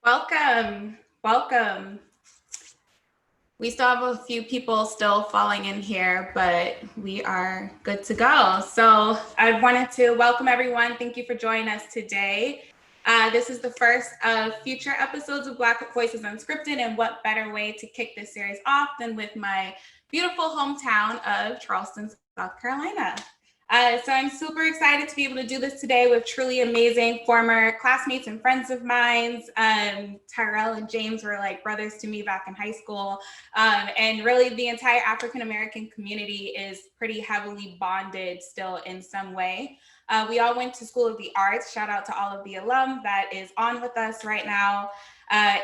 Welcome, welcome. We still have a few people still falling in here, but we are good to go. So I wanted to welcome everyone. Thank you for joining us today. This is the first of future episodes of Black Voices Unscripted, and what better way to kick this series off than with my beautiful hometown of Charleston, South Carolina. So I'm super excited to be able to do this today with truly amazing former classmates and friends of mine. Tyrell and James were like brothers to me back in high school. And really the entire African-American community is pretty heavily bonded still in some way. We all went to School of the Arts. Shout out to all of the alum that is on with us right now.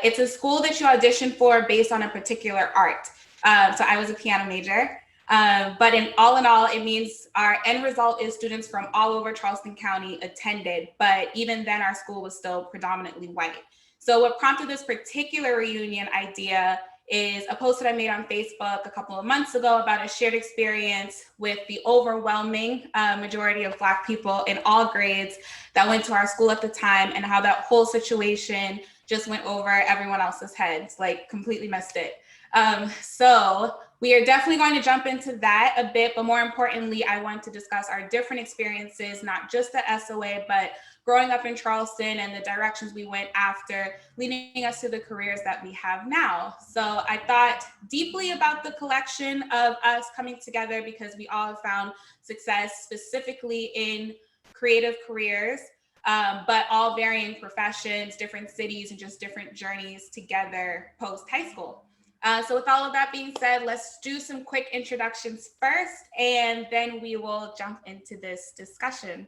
It's a school that you audition for based on a particular art. So I was a piano major. But in all, it means our end result is students from all over Charleston County attended, but even then our school was still predominantly white. So what prompted this particular reunion idea is a post that I made on Facebook a couple of months ago about a shared experience with the overwhelming majority of Black people in all grades that went to our school at the time, and how that whole situation just went over everyone else's heads, like completely messed it. So we are definitely going to jump into that a bit, but more importantly, I want to discuss our different experiences, not just at SOA, but growing up in Charleston and the directions we went after, leading us to the careers that we have now. So I thought deeply about the collection of us coming together because we all have found success specifically in creative careers, but all varying professions, different cities, and just different journeys together post high school. So with all of that being said, let's do some quick introductions first, and then we will jump into this discussion.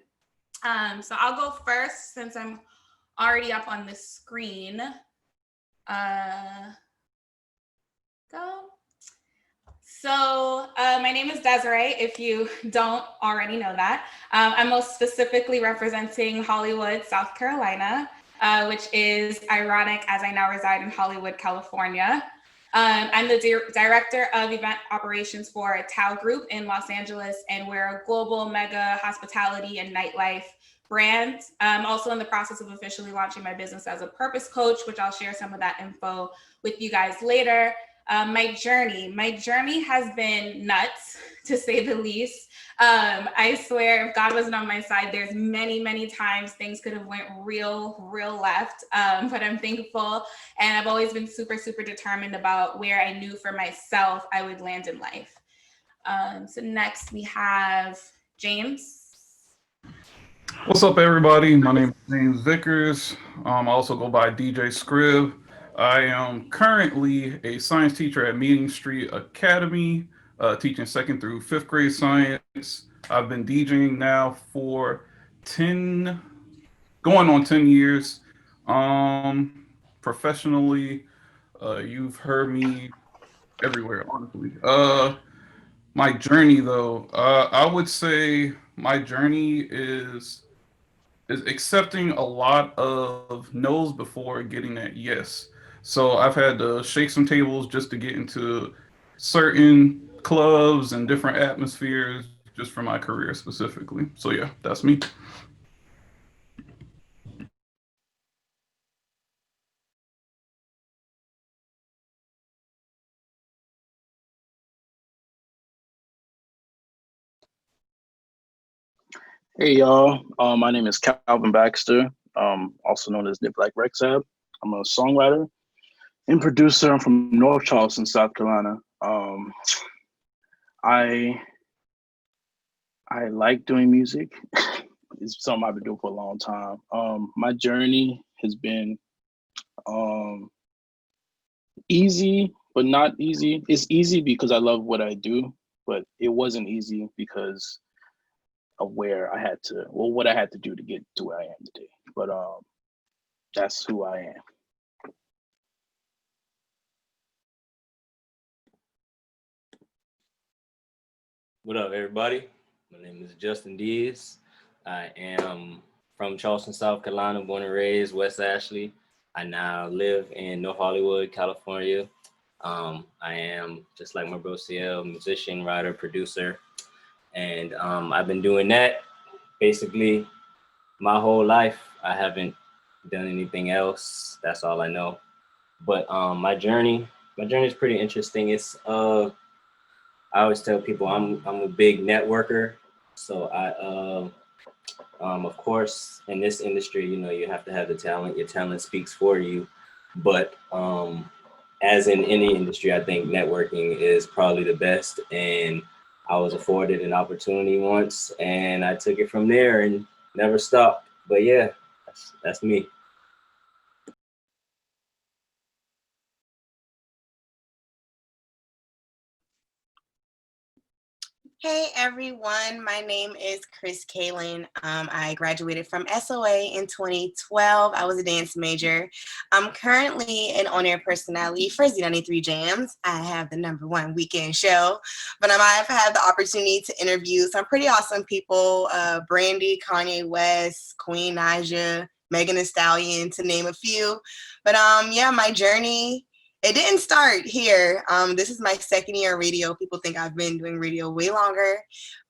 So I'll go first since I'm already up on the screen. Go. So my name is Desiree, if you don't already know that. I'm most specifically representing Hollywood, South Carolina, which is ironic as I now reside in Hollywood, California. I'm the director of event operations for a Tao Group in Los Angeles, and we're a global mega hospitality and nightlife brand. I'm also in the process of officially launching my business as a purpose coach, which I'll share some of that info with you guys later. My journey has been nuts, to say the least. I swear, if God wasn't on my side, there's many times things could have went real left, but I'm thankful, and I've always been super determined about where I knew for myself I would land in life. So next we have James. What's up, everybody? My name is James Vickers. I also go by DJ Scrib. I am currently a science teacher at Meeting Street Academy, teaching 2nd through 5th grade science. I've been DJing now for 10, going on 10 years. Professionally, you've heard me everywhere, honestly. My journey, though, I would say my journey is accepting a lot of no's before getting that yes. So I've had to shake some tables just to get into certain clubs and different atmospheres just for my career specifically. So yeah, that's me. Hey y'all, my name is Calvin Baxter, also known as Nip Like Rexab. I'm a songwriter and producer. I'm from North Charleston, South Carolina. I like doing music. It's something I've been doing for a long time. My journey has been easy, but not easy. It's easy because I love what I do, but it wasn't easy because of what I had to do to get to where I am today. But that's who I am. What up, everybody? My name is Justin Deas. I am from Charleston, South Carolina, born and raised, West Ashley. I now live in North Hollywood, California. I am, just like my bro CL, musician, writer, producer. And I've been doing that basically my whole life. I haven't done anything else. That's all I know. But my journey is pretty interesting. It's I always tell people I'm a big networker. So of course, in this industry, you know, you have to have the talent. Your talent speaks for you. But as in any industry, I think networking is probably the best. And I was afforded an opportunity once, and I took it from there and never stopped. But yeah, that's me. Hey everyone, my name is Kris Kaylin. I graduated from SOA in 2012. I was a dance major. I'm currently an on-air personality for Z93 Jams. I have the #1 weekend show, but I've had the opportunity to interview some pretty awesome people, Brandy, Kanye West, Queen Naija, Megan Thee Stallion, to name a few. But yeah, my journey, it didn't start here. This is my second year of radio. People think I've been doing radio way longer,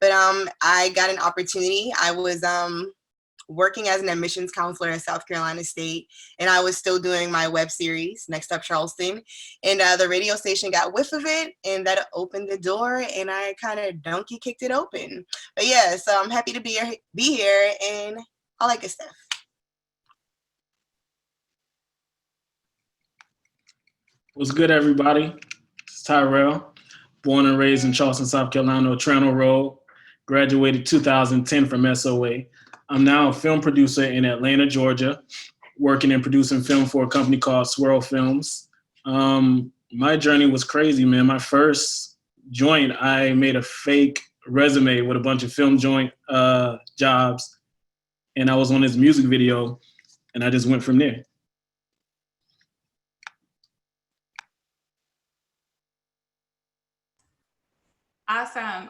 but I got an opportunity. I was working as an admissions counselor at South Carolina State, and I was still doing my web series, Next Up Charleston, and the radio station got whiff of it, and that opened the door, and I kind of donkey kicked it open. But yeah, so I'm happy to be here, and all that good stuff. What's good, everybody? It's Tyrell, born and raised in Charleston, South Carolina, Otranto Road, graduated 2010 from SOA. I'm now a film producer in Atlanta, Georgia, working and producing film for a company called Swirl Films. My journey was crazy, man. My first joint, I made a fake resume with a bunch of film joint jobs, and I was on this music video, and I just went from there. Awesome.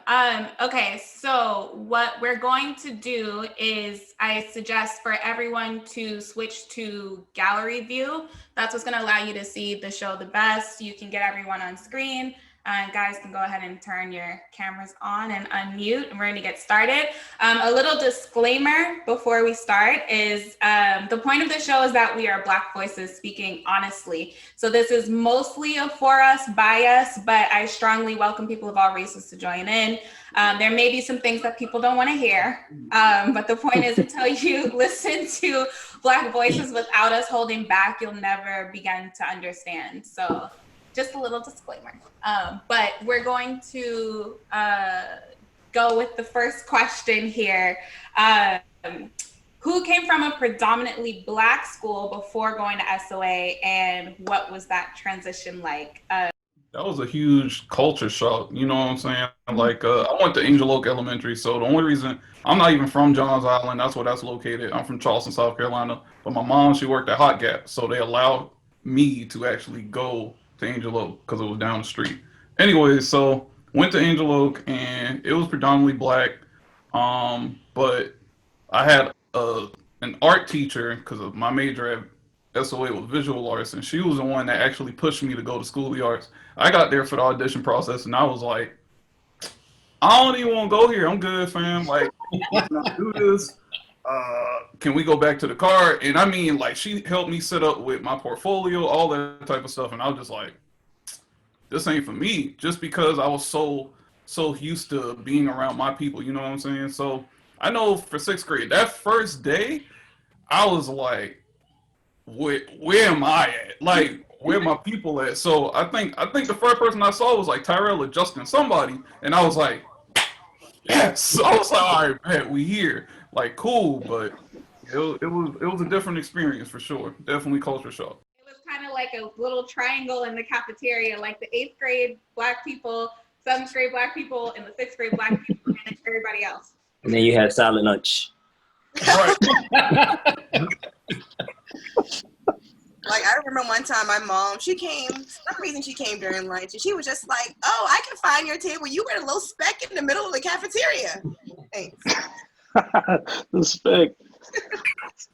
Okay, so what we're going to do is I suggest for everyone to switch to gallery view. That's what's going to allow you to see the show the best. You can get everyone on screen. Guys can go ahead and turn your cameras on and unmute, and we're going to get started. A little disclaimer before we start is the point of the show is that we are Black voices speaking honestly. So this is mostly a for us, by us, but I strongly welcome people of all races to join in. There may be some things that people don't want to hear, but the point is until you listen to Black voices without us holding back, you'll never begin to understand. So just a little disclaimer. But we're going to go with the first question here. Who came from a predominantly Black school before going to SOA, and what was that transition like? That was a huge culture shock, you know what I'm saying? Like, I went to Angel Oak Elementary, so the only reason, I'm not even from Johns Island, that's where that's located. I'm from Charleston, South Carolina, but my mom, she worked at Hot Gap, so they allowed me to actually go to Angel Oak because it was down the street. Anyway, so went to Angel Oak, and it was predominantly Black, but I had an art teacher because of my major at SOA was visual arts, and she was the one that actually pushed me to go to School of the Arts. I got there for the audition process, and I was like, I don't even want to go here. I'm good, fam. Like, let's not do this. Can we go back to the car? And I mean, like, she helped me set up with my portfolio, all that type of stuff, and I was just like, this ain't for me, just because I was so used to being around my people, you know what I'm saying? So I know for 6th grade, that first day, I was like, where am I at? Like, where my people at? So I think the first person I saw was like Tyrell or Justin, somebody, and I was like, yes. I was like, all right, man, we here. Like, cool, but it was a different experience for sure. Definitely culture shock. It was kind of like a little triangle in the cafeteria, like the 8th grade Black people, 7th grade Black people, and the 6th grade Black people, and everybody else. And then you had silent lunch. Right. Like, I remember one time my mom, she came, for some reason she came during lunch, and she was just like, oh, I can find your table. You were a little speck in the middle of the cafeteria. Thanks. The speck.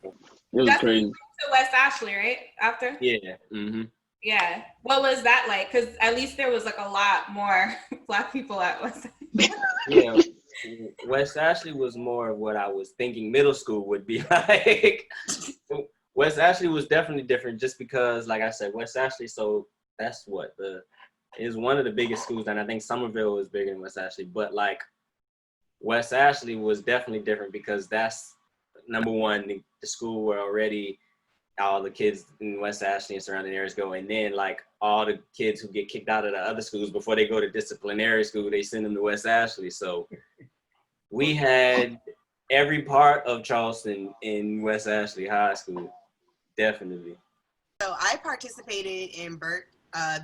It was That's crazy. to West Ashley, right? After? Yeah. Mm-hmm. Yeah. What was that like? Because at least there was like a lot more Black people at West Ashley. Yeah. West Ashley was more of what I was thinking middle school would be like. West Ashley was definitely different just because, like I said, West Ashley, so that's what is one of the biggest schools, and I think Somerville is bigger than West Ashley, but like West Ashley was definitely different because that's number one, the school where already all the kids in West Ashley and surrounding areas go, and then like all the kids who get kicked out of the other schools before they go to disciplinary school, they send them to West Ashley. So we had every part of Charleston in West Ashley High School, definitely. So I participated in Burke,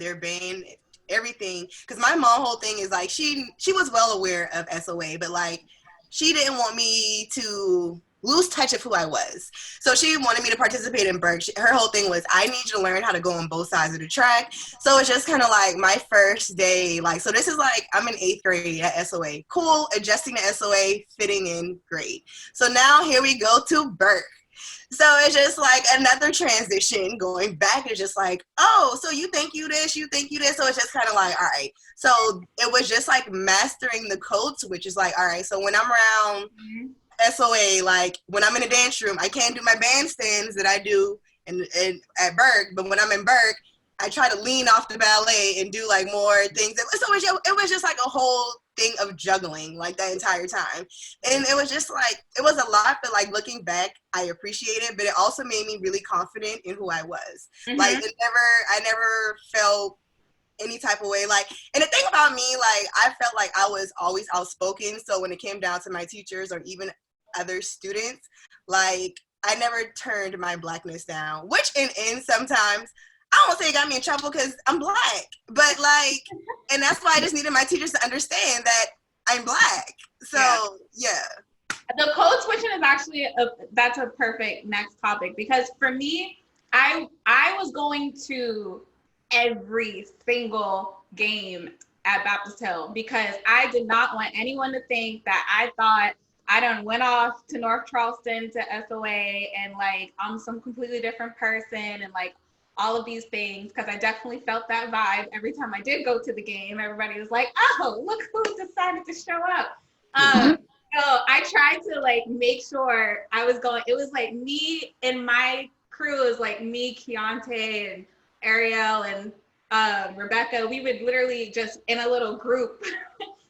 their band, everything, because my mom whole thing is like she was well aware of SOA, but like she didn't want me to lose touch of who I was. So she wanted me to participate in Burke. Her whole thing was, I need you to learn how to go on both sides of the track. So it's just kind of like my first day, like, so this is like, I'm in 8th grade at SOA. Cool, adjusting to SOA, fitting in, great. So now here we go to Burke. So it's just like another transition going back. It's just like, oh, so you think you this, you think you this. So it's just kind of like, all right. So it was just like mastering the codes, which is like, all right, so when I'm around SOA, like when I'm in a dance room, I can't do my bandstands that I do in at Burke, but when I'm in Burke, I try to lean off the ballet and do like more things. So it was just like a whole thing of juggling like that entire time. And it was just like, it was a lot, but like looking back, I appreciate it, but it also made me really confident in who I was. Like I never felt any type of way. Like, and the thing about me, like I felt like I was always outspoken. So when it came down to my teachers or even other students, like I never turned my blackness down, which in sometimes, I don't say it got me in trouble because I'm black, but like, and that's why I just needed my teachers to understand that I'm black. So yeah. The code switching is actually that's a perfect next topic, because for me, I was going to every single game at Baptist Hill because I did not want anyone to think that I thought I done went off to North Charleston to SOA and like I'm some completely different person and like all of these things, because I definitely felt that vibe every time I did go to the game. Everybody was like, oh, look who decided to show up. So I tried to like make sure I was going, it was like me and my crew is like me, Keontae and Ariel and Rebecca. We would literally just in a little group,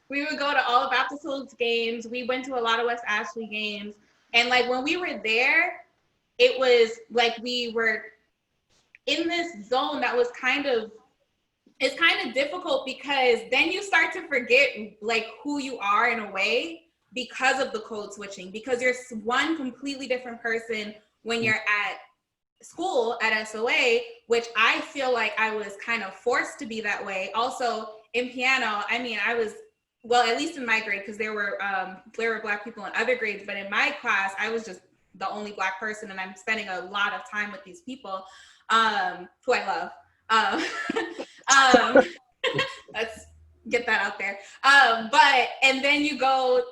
we would go to all of Baptist Hill's games. We went to a lot of West Ashley games. And like when we were there, it was like we were in this zone that was it's kind of difficult because then you start to forget like who you are in a way because of the code switching, because you're one completely different person when you're at school at SOA, which I feel like I was kind of forced to be that way. Also in piano, I mean, I was, well, at least in my grade, because there were Black people in other grades, but in my class, I was just the only Black person, and I'm spending a lot of time with these people who I love. Let's get that out there. But and then you go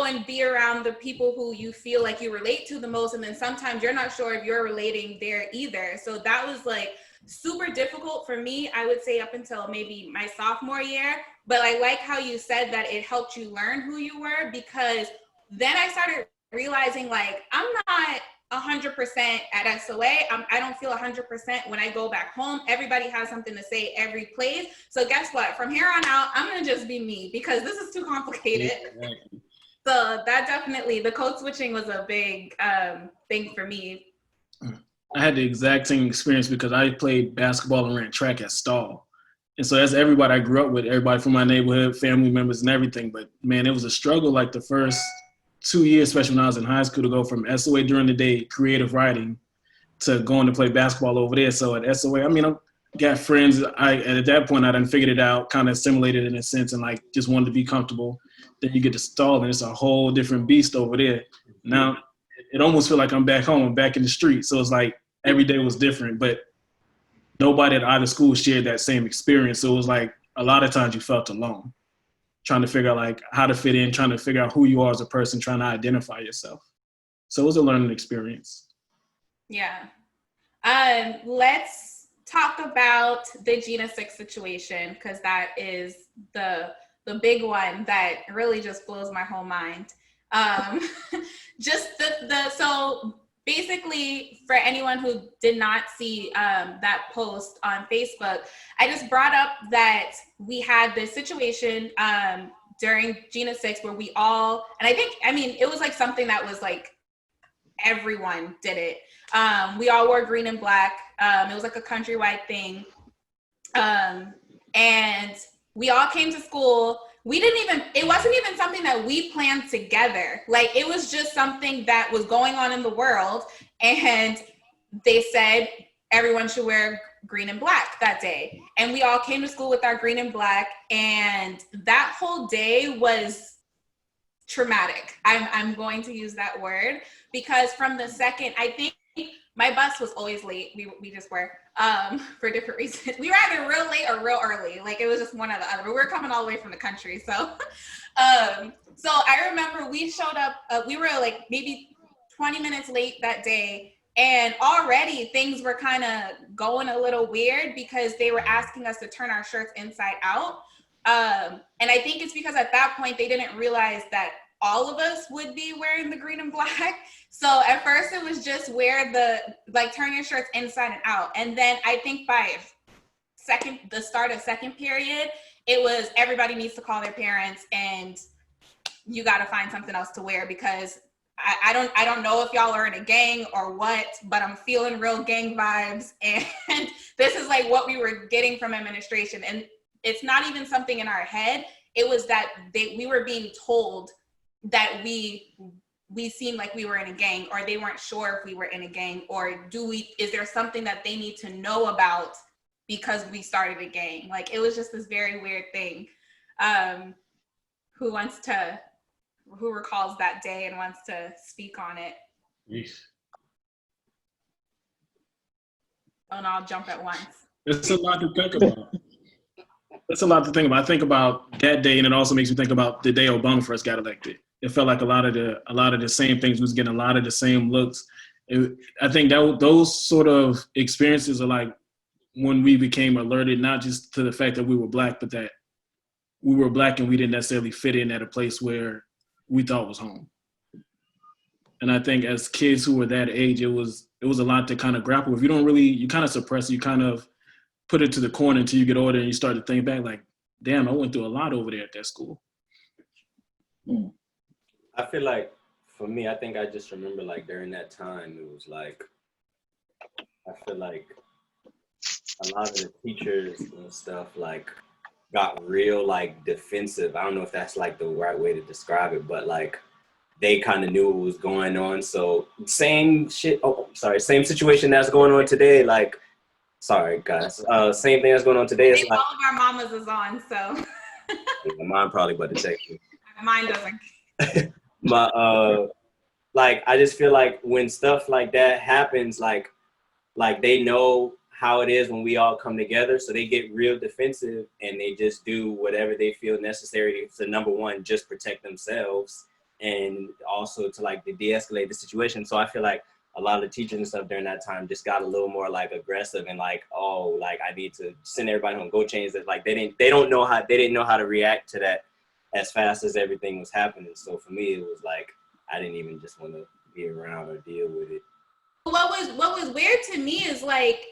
and be around the people who you feel like you relate to the most, and then sometimes you're not sure if you're relating there either. So that was like super difficult for me, I would say, up until maybe my sophomore year. But I like how you said that it helped you learn who you were, because then I started realizing like I'm not 100% at SOA. I don't feel 100% when I go back home. Everybody has something to say every place. So guess what? From here on out, I'm gonna just be me because this is too complicated. Exactly. So that definitely, the code switching was a big thing for me. I had the exact same experience because I played basketball and ran track at Stall. And so that's everybody I grew up with, everybody from my neighborhood, family members and everything. But man, it was a struggle like the first 2 years, especially when I was in high school, to go from SOA during the day, creative writing, to going to play basketball over there. So at SOA, I mean, I got friends. At that point, I done figured it out, kind of assimilated in a sense, and like just wanted to be comfortable. Then you get to Stall, and it's a whole different beast over there. Now, it almost feel like I'm back home, I'm back in the street. So it's like every day was different, but nobody at either school shared that same experience. So it was like a lot of times you felt alone, trying to figure out like how to fit in, trying to figure out who you are as a person, trying to identify yourself. So it was a learning experience. Yeah. Let's talk about the Gina 6 situation, because that is the big one that really just blows my whole mind. Just so basically, for anyone who did not see that post on Facebook, I just brought up that we had this situation during Gina 6 where we all, and I mean, it was like something that was like, everyone did it. We all wore green and black. It was like a countrywide thing. And we all came to school. It wasn't even something that we planned together. Like, it was just something that was going on in the world. And they said everyone should wear green and black that day. And we all came to school with our green and black. And that whole day was traumatic. I'm going to use that word, because from the second, I think my bus was always late. We just were, for different reasons. We were either real late or real early. Like, it was just one or the other. But we were coming all the way from the country. So, so I remember we showed up, we were like maybe 20 minutes late that day. And already things were kind of going a little weird because they were asking us to turn our shirts inside out. And I think it's because at that point they didn't realize that all of us would be wearing the green and black. So at first it was just turn your shirts inside and out. And then I think by the start of second period, it was everybody needs to call their parents and you got to find something else to wear, because I don't know if y'all are in a gang or what, but I'm feeling real gang vibes. And this is like what we were getting from administration. And it's not even something in our head. It was that we were being told that we seemed like we were in a gang, or they weren't sure if we were in a gang, or is there something that they need to know about because we started a gang? Like, it was just this very weird thing. Who recalls that day and wants to speak on it? Yeesh. Don't all jump at once. It's a lot to think about. I think about that day, and it also makes me think about the day Obama first got elected. It felt like a lot of the same things. Was getting a lot of the same looks. I think that those sort of experiences are like when we became alerted, not just to the fact that we were black, but that we were black and we didn't necessarily fit in at a place where we thought was home. And I think as kids who were that age, it was a lot to kind of grapple with. You kind of suppress it, you kind of put it to the corner until you get older and you start to think back like, damn, I went through a lot over there at that school. I feel like for me, I think I just remember like during that time, it was like, I feel like a lot of the teachers and stuff like got real like defensive. I don't know if that's like the right way to describe it, but like they kind of knew what was going on. So same situation that's going on today. Like, sorry guys, same thing that's going on today. Is like, all of our mamas is on, so. Mine probably about to text me. Mine doesn't. But like I just feel like when stuff like that happens, like they know how it is when we all come together, so they get real defensive and they just do whatever they feel necessary to, number one, just protect themselves, and also to like de-escalate the situation. So I feel like a lot of the teachers and stuff during that time just got a little more like aggressive and like, oh, like I need to send everybody home, go change it. Like they didn't know how to react to that as fast as everything was happening. So for me, it was like I didn't even just want to be around or deal with it. What was weird to me is like,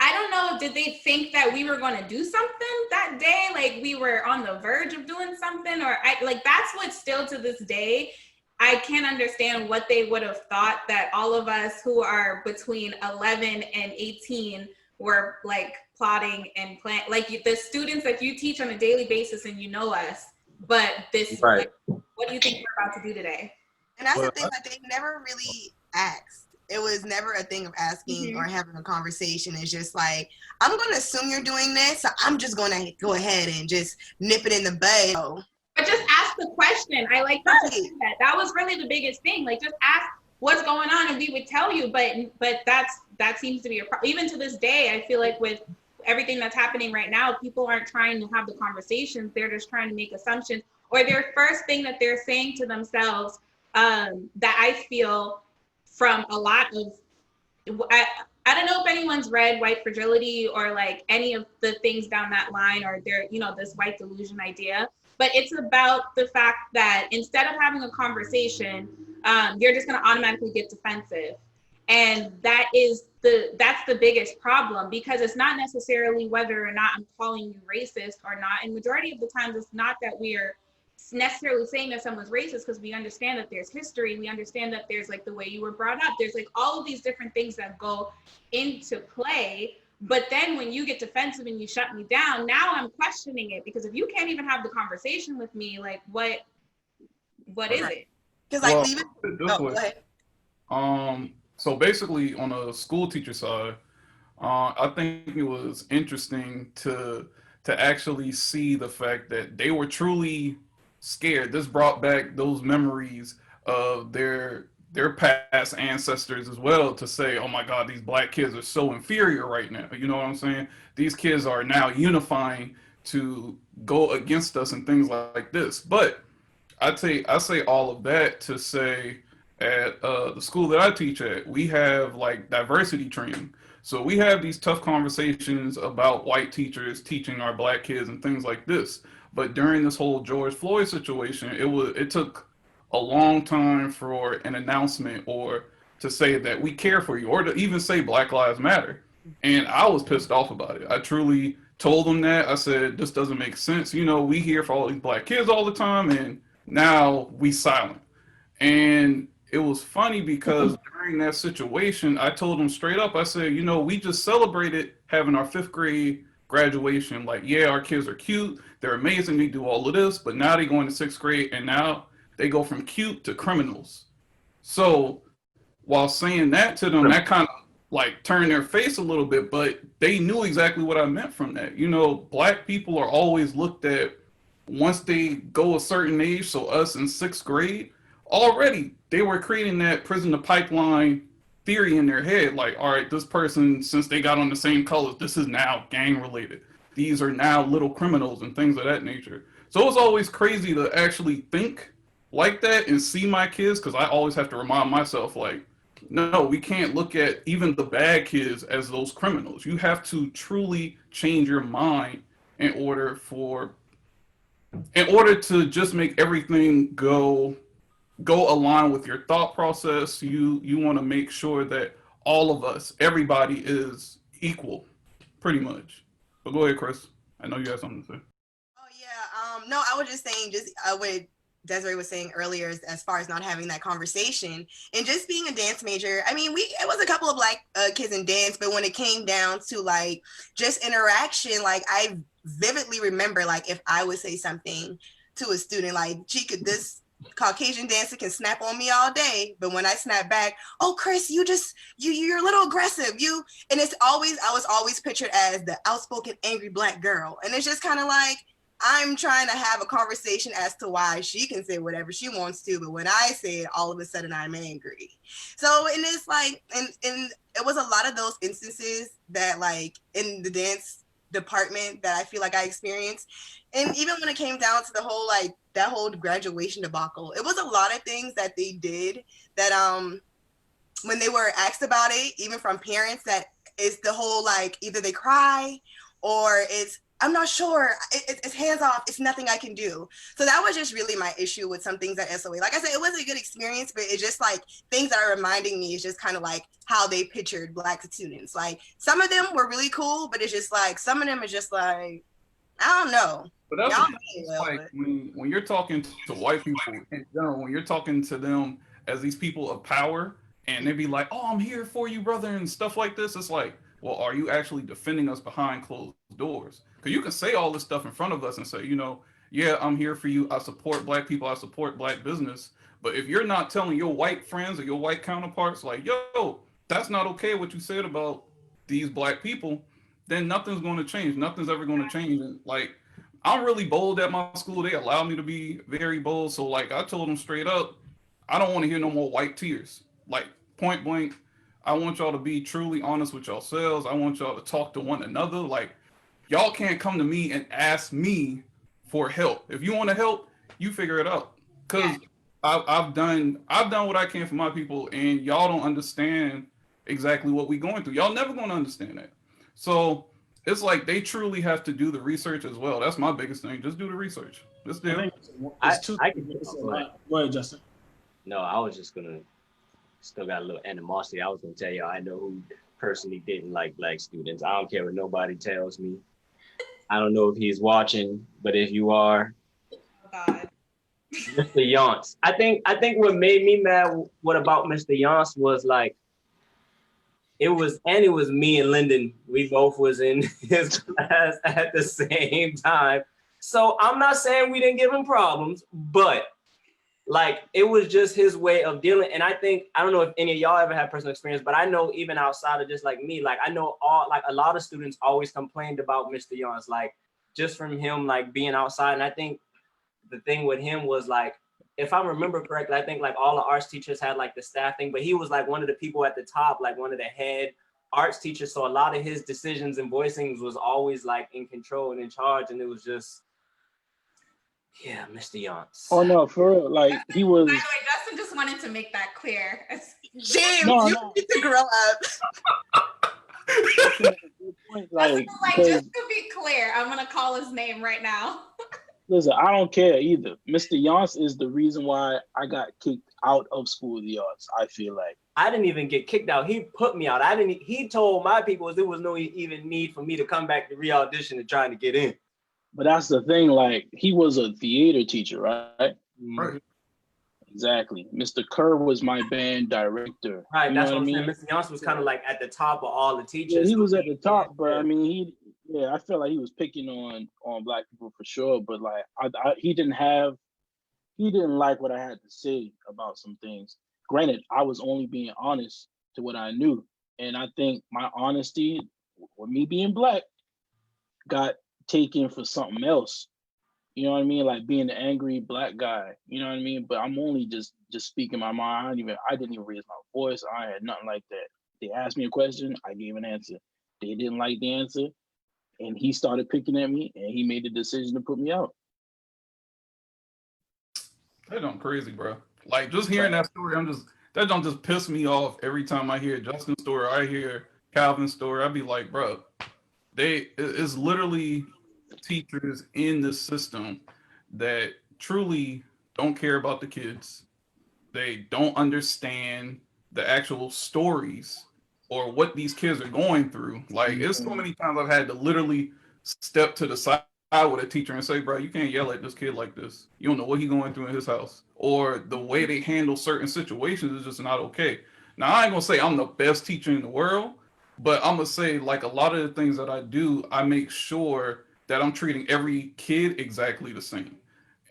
I don't know, did they think that we were going to do something that day? Like we were on the verge of doing something, or that's what still to this day, I can't understand what they would have thought, that all of us who are between 11 and 18 were like plotting and planning, like the students that you teach on a daily basis and you know us, but this, right. Like, what do you think we're about to do today? And that's the thing, like they never really asked. It was never a thing of asking or having a conversation. It's just like, I'm going to assume you're doing this, so I'm just going to go ahead and just nip it in the bud. But just ask the question. I like that. That was really the biggest thing. Like, just ask what's going on and we would tell you. But that seems to be a problem. Even to this day, I feel like with everything that's happening right now, people aren't trying to have the conversations. They're just trying to make assumptions. Or their first thing that they're saying to themselves, that I feel from a lot of, I don't know if anyone's read White Fragility or like any of the things down that line, or their, this white delusion idea, but it's about the fact that instead of having a conversation, you're just going to automatically get defensive. And that's the biggest problem, because it's not necessarily whether or not I'm calling you racist or not. And majority of the times, it's not that we are necessarily saying that someone's racist, because we understand that there's history. We understand that there's like the way you were brought up. There's like all of these different things that go into play. But then when you get defensive and you shut me down, now I'm questioning it, because if you can't even have the conversation with me, like what is it? Because like Well, leave it. this Go way. ahead. So basically, on a school teacher side, I think it was interesting to actually see the fact that they were truly scared. This brought back those memories of their past ancestors as well, to say, oh my God, these black kids are so inferior right now. You know what I'm saying? These kids are now unifying to go against us and things like this. But I say all of that to say, at the school that I teach at, we have like diversity training. So we have these tough conversations about white teachers teaching our black kids and things like this. But during this whole George Floyd situation, it took a long time for an announcement or to say that we care for you, or to even say Black Lives Matter. And I was pissed off about it. I truly told them that. I said, this doesn't make sense. You know, we here for all these black kids all the time, and now we silent. And it was funny because during that situation, I told them straight up, I said, you know, we just celebrated having our 5th grade graduation. Like, yeah, our kids are cute. They're amazing. They do all of this. But now they go into 6th grade, and now they go from cute to criminals. So while saying that to them, that kind of like turned their face a little bit, but they knew exactly what I meant from that. You know, black people are always looked at once they go a certain age. So us in 6th grade, already they were creating that prison to pipeline theory in their head. Like, all right, this person, since they got on the same colors, this is now gang related. These are now little criminals and things of that nature. So it's always crazy to actually think like that and see my kids, because I always have to remind myself, like, no, we can't look at even the bad kids as those criminals. You have to truly change your mind in order to just make everything go align with your thought process. You want to make sure that all of us, everybody, is equal, pretty much. But go ahead, Kris. I know you have something to say. Oh yeah. No, I was just saying, just what Desiree was saying earlier, as far as not having that conversation and just being a dance major. I mean, it was a couple of black kids in dance, but when it came down to like just interaction, like I vividly remember, like if I would say something to a student, like, gee, this Caucasian dancer can snap on me all day, but when I snap back, oh Kris, you're a little aggressive. And I was always pictured as the outspoken, angry black girl, and it's just kind of like, I'm trying to have a conversation as to why she can say whatever she wants to, but when I say it, all of a sudden I'm angry. So, and it's like, and it was a lot of those instances that like in the dance department that I feel like I experienced. And even when it came down to the whole, like that whole graduation debacle, it was a lot of things that they did that, when they were asked about it, even from parents, that is the whole, like, either they cry or it's, I'm not sure, it's hands off, it's nothing I can do. So that was just really my issue with some things at SOA. Like I said, it was a good experience, but it's just like things that are reminding me is just kind of like how they pictured black students. Like some of them were really cool, but it's just like, some of them is just like, I don't know. But that's like when you're talking to white people in general, when you're talking to them as these people of power, and they be like, oh, I'm here for you, brother, and stuff like this, it's like, well, are you actually defending us behind closed doors? Because you can say all this stuff in front of us and say, you know, yeah, I'm here for you. I support black people. I support black business. But if you're not telling your white friends or your white counterparts, like, yo, that's not okay what you said about these black people, then nothing's going to change. Nothing's ever going to change. And like, I'm really bold at my school. They allow me to be very bold. So like, I told them straight up, I don't want to hear no more white tears. Like, point blank, I want y'all to be truly honest with yourselves. I want y'all to talk to one another. Like, y'all can't come to me and ask me for help. If you want to help, you figure it out. Because I've done what I can for my people, and y'all don't understand exactly what we're going through. Y'all never going to understand that. So it's like they truly have to do the research as well. That's my biggest thing. Just do the research. I can Go ahead, Justin. No, I was just gonna still got a little animosity. I was gonna tell y'all, I know who personally didn't like black students. I don't care what nobody tells me. I don't know if he's watching, but if you are, Oh God. Mr. Yance. I think what made me mad about Mr. Yance was like, it was me and Lyndon. We both was in his class at the same time. So I'm not saying we didn't give him problems, but like it was just his way of dealing. And I don't know if any of y'all ever had personal experience, but I know even outside of just like me, like I know a lot of students always complained about Mr. Yance, like just from him like being outside. And I think the thing with him was like, if I remember correctly, I think like all the arts teachers had like the staff thing, but he was like one of the people at the top, like one of the head arts teachers. So a lot of his decisions and voicings was always like in control and in charge. And it was just, yeah, Mr. Yance. Oh no, for real. Like he was. By the way, Justin just wanted to make that clear. James, No, you no. need to grow up. Like, just to be clear, I'm gonna call his name right now. listen, I don't care either. Mr. Yance is the reason why I got kicked out of School of the Arts. I feel like I didn't even get kicked out. He put me out. He told my people there was no even need for me to come back to re-audition and trying to get in. but that's the thing. Like he was a theater teacher, right? Right. Exactly. Mr. Kerr was my band director. Right, You that's know what I'm I saying. mean? Mr. Yance was kind of like at the top of all the teachers. Yeah, he was at the top, but I mean, I felt like he was picking on black people for sure. But like, he didn't like what I had to say about some things. Granted, I was only being honest to what I knew, and I think my honesty, with me being black, got taken for something else. You know what I mean? Like being the angry black guy. You know what I mean? But I'm only just speaking my mind. I didn't even raise my voice. I had nothing like that. They asked me a question, I gave an answer. They didn't like the answer, and he started picking at me, and he made the decision to put me out. That don't crazy, bro. Like just hearing that story, that don't just piss me off every time I hear Justin's story. I hear Calvin's story. I'd be like, bro, it's literally teachers in the system that truly don't care about the kids. They don't understand the actual stories or what these kids are going through. Like it's so many times I've had to literally step to the side with a teacher and say, bro, you can't yell at this kid like this. You don't know what he's going through in his house. Or the way they handle certain situations is just not okay. Now, I ain't gonna say I'm the best teacher in the world, but I'm gonna say like a lot of the things that I do, I make sure that I'm treating every kid exactly the same.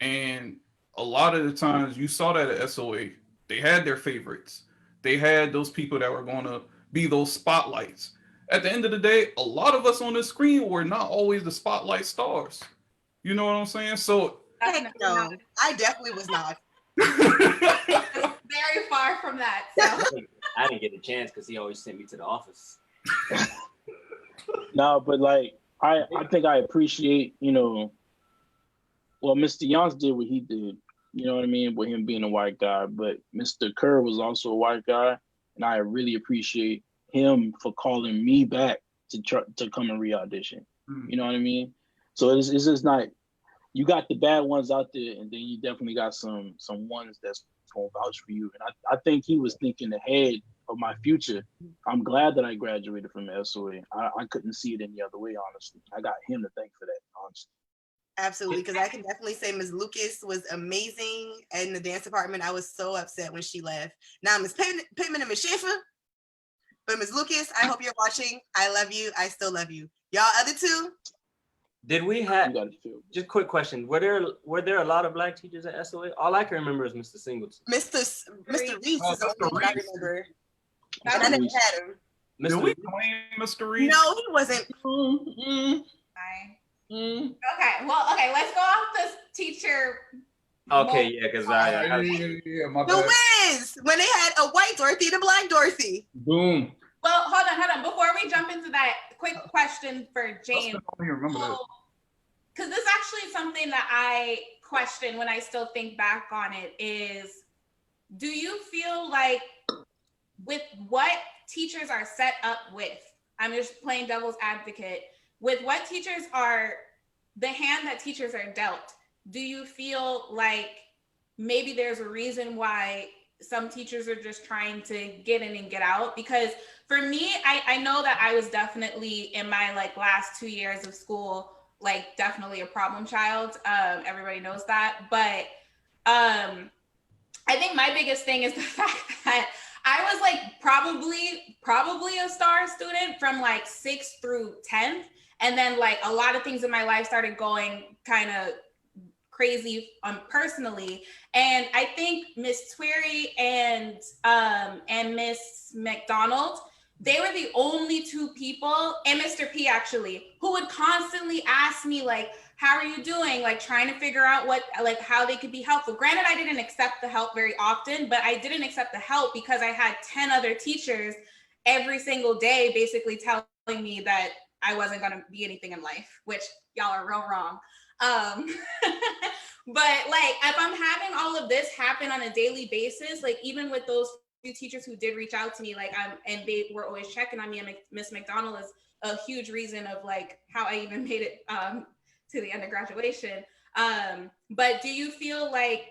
And a lot of the times you saw that at SOA, they had their favorites. They had those people that were gonna be those spotlights. At the end of the day, a lot of us on the screen were not always the spotlight stars. You know what I'm saying? So Heck no, I definitely was not. Very far from that. So. I didn't get a chance because he always sent me to the office. No, but like I think I appreciate, well, Mr. Yance did what he did, you know what I mean, with him being a white guy, but Mr. Kerr was also a white guy, and I really appreciate him for calling me back to come and re-audition. You know what I mean? So it's just not, you got the bad ones out there, and then you definitely got some ones that's gonna vouch for you. And I think he was thinking ahead of my future. I'm glad that I graduated from SOA. I couldn't see it any other way, honestly. I got him to thank for that, honestly. Absolutely, because I can definitely say Ms. Lucas was amazing in the dance department. I was so upset when she left. Now Ms. Pittman and Ms. Schaefer, but Ms. Lucas, I hope you're watching. I love you. I still love you. Y'all other two? Did we have, just quick question, were there a lot of black teachers at SOA? All I can remember is Mr. Singleton. Mr. Reese is the only one I remember. Mr. And I never Reese. had him. Did we claim Mr. Reese? No, he wasn't. Okay, let's go off this teacher. Okay, yeah, because Yeah, my The bad. Wiz, when they had a white Dorothy and a black Dorothy. Boom. Well, hold on. Before we jump into that, quick question for James. I don't even remember that. Because this is actually something that I question when I still think back on it is, do you feel like with what teachers are set up with, I'm just playing devil's advocate, with what teachers are, the hand that teachers are dealt, do you feel like maybe there's a reason why some teachers are just trying to get in and get out. Because for me, I know that I was definitely in my like last 2 years of school, like definitely a problem child. Everybody knows that. But I think my biggest thing is the fact that I was like probably a star student from like 6th through 10th. And then like a lot of things in my life started going kind of crazy personally. And I think Miss Tweary and Miss McDonald, they were the only 2 people, and Mr. P actually, who would constantly ask me like, how are you doing? Like trying to figure out what, like how they could be helpful. Granted, I didn't accept the help very often, but I didn't accept the help because I had 10 other teachers every single day basically telling me that I wasn't gonna be anything in life, which y'all are real wrong. But like, if I'm having all of this happen on a daily basis, like even with those few teachers who did reach out to me, like and they were always checking on me, and Miss McDonald is a huge reason of like how I even made it to the end of graduation. But do you feel like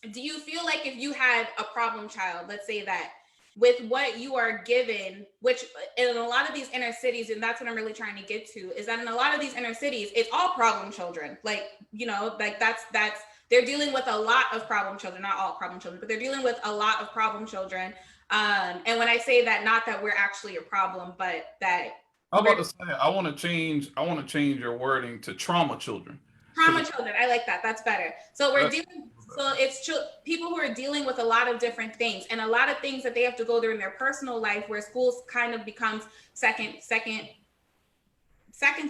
if you had a problem child, let's say that, with what you are given, which in a lot of these inner cities, and that's what I'm really trying to get to, is that in a lot of these inner cities, it's all problem children. Like, you know, like that's they're dealing with a lot of problem children, not all problem children, but they're dealing with a lot of problem children. And when I say that, not that we're actually a problem, but that I'm about to say, I want to change your wording to trauma children. Trauma children, I like that. That's better. So we're dealing. So it's people who are dealing with a lot of different things, and a lot of things that they have to go through in their personal life, where schools kind of becomes second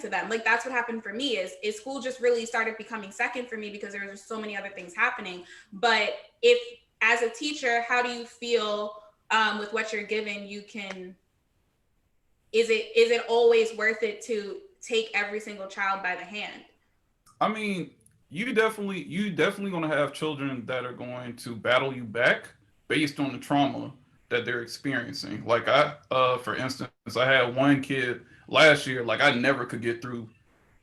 to them. Like that's what happened for me. Is school just really started becoming second for me because there were just so many other things happening. But if as a teacher, how do you feel with what you're given? You can. Is it always worth it to take every single child by the hand? I mean, you definitely gonna have children that are going to battle you back based on the trauma that they're experiencing. Like for instance, I had one kid last year, like I never could get through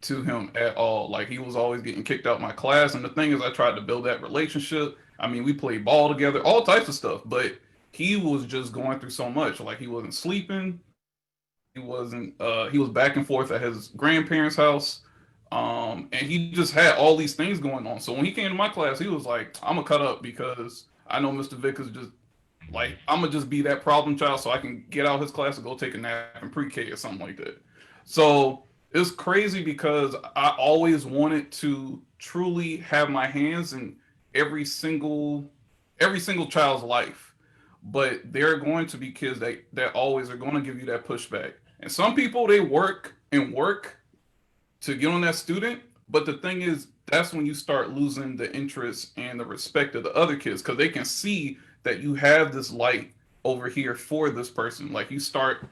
to him at all. Like he was always getting kicked out my class. And the thing is, I tried to build that relationship. I mean, we played ball together, all types of stuff, but he was just going through so much. Like he wasn't sleeping. He was back and forth at his grandparents' house. And he just had all these things going on. So when he came to my class, he was like, I'm gonna cut up because I know Mr. Vickers just like, I'm gonna just be that problem child so I can get out his class and go take a nap in pre-K or something like that. So it's crazy because I always wanted to truly have my hands in every single child's life. But there are going to be kids that always are going to give you that pushback. And some people, they work to get on that student. But the thing is, that's when you start losing the interest and the respect of the other kids, because they can see that you have this light over here for this person. Like you start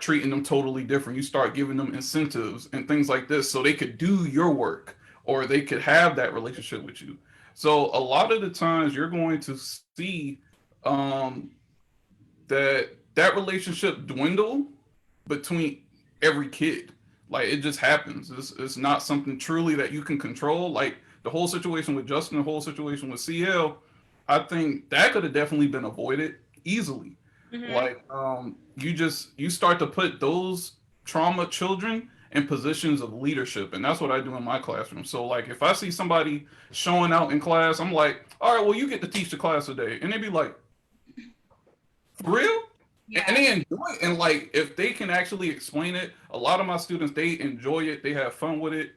treating them totally different. You start giving them incentives and things like this so they could do your work or they could have that relationship with you. So a lot of the times you're going to see that relationship dwindle between every kid. Like it just happens. It's not something truly that you can control. Like the whole situation with Justin, the whole situation with CL, I think that could have definitely been avoided easily. Mm-hmm. Like you start to put those trauma children in positions of leadership, and that's what I do in my classroom. So like if I see somebody showing out in class, I'm like, all right, well, you get to teach the class today. And they'd be like, for real? Yeah. And they enjoy it. And like if they can actually explain it, a lot of my students, they enjoy it, they have fun with it.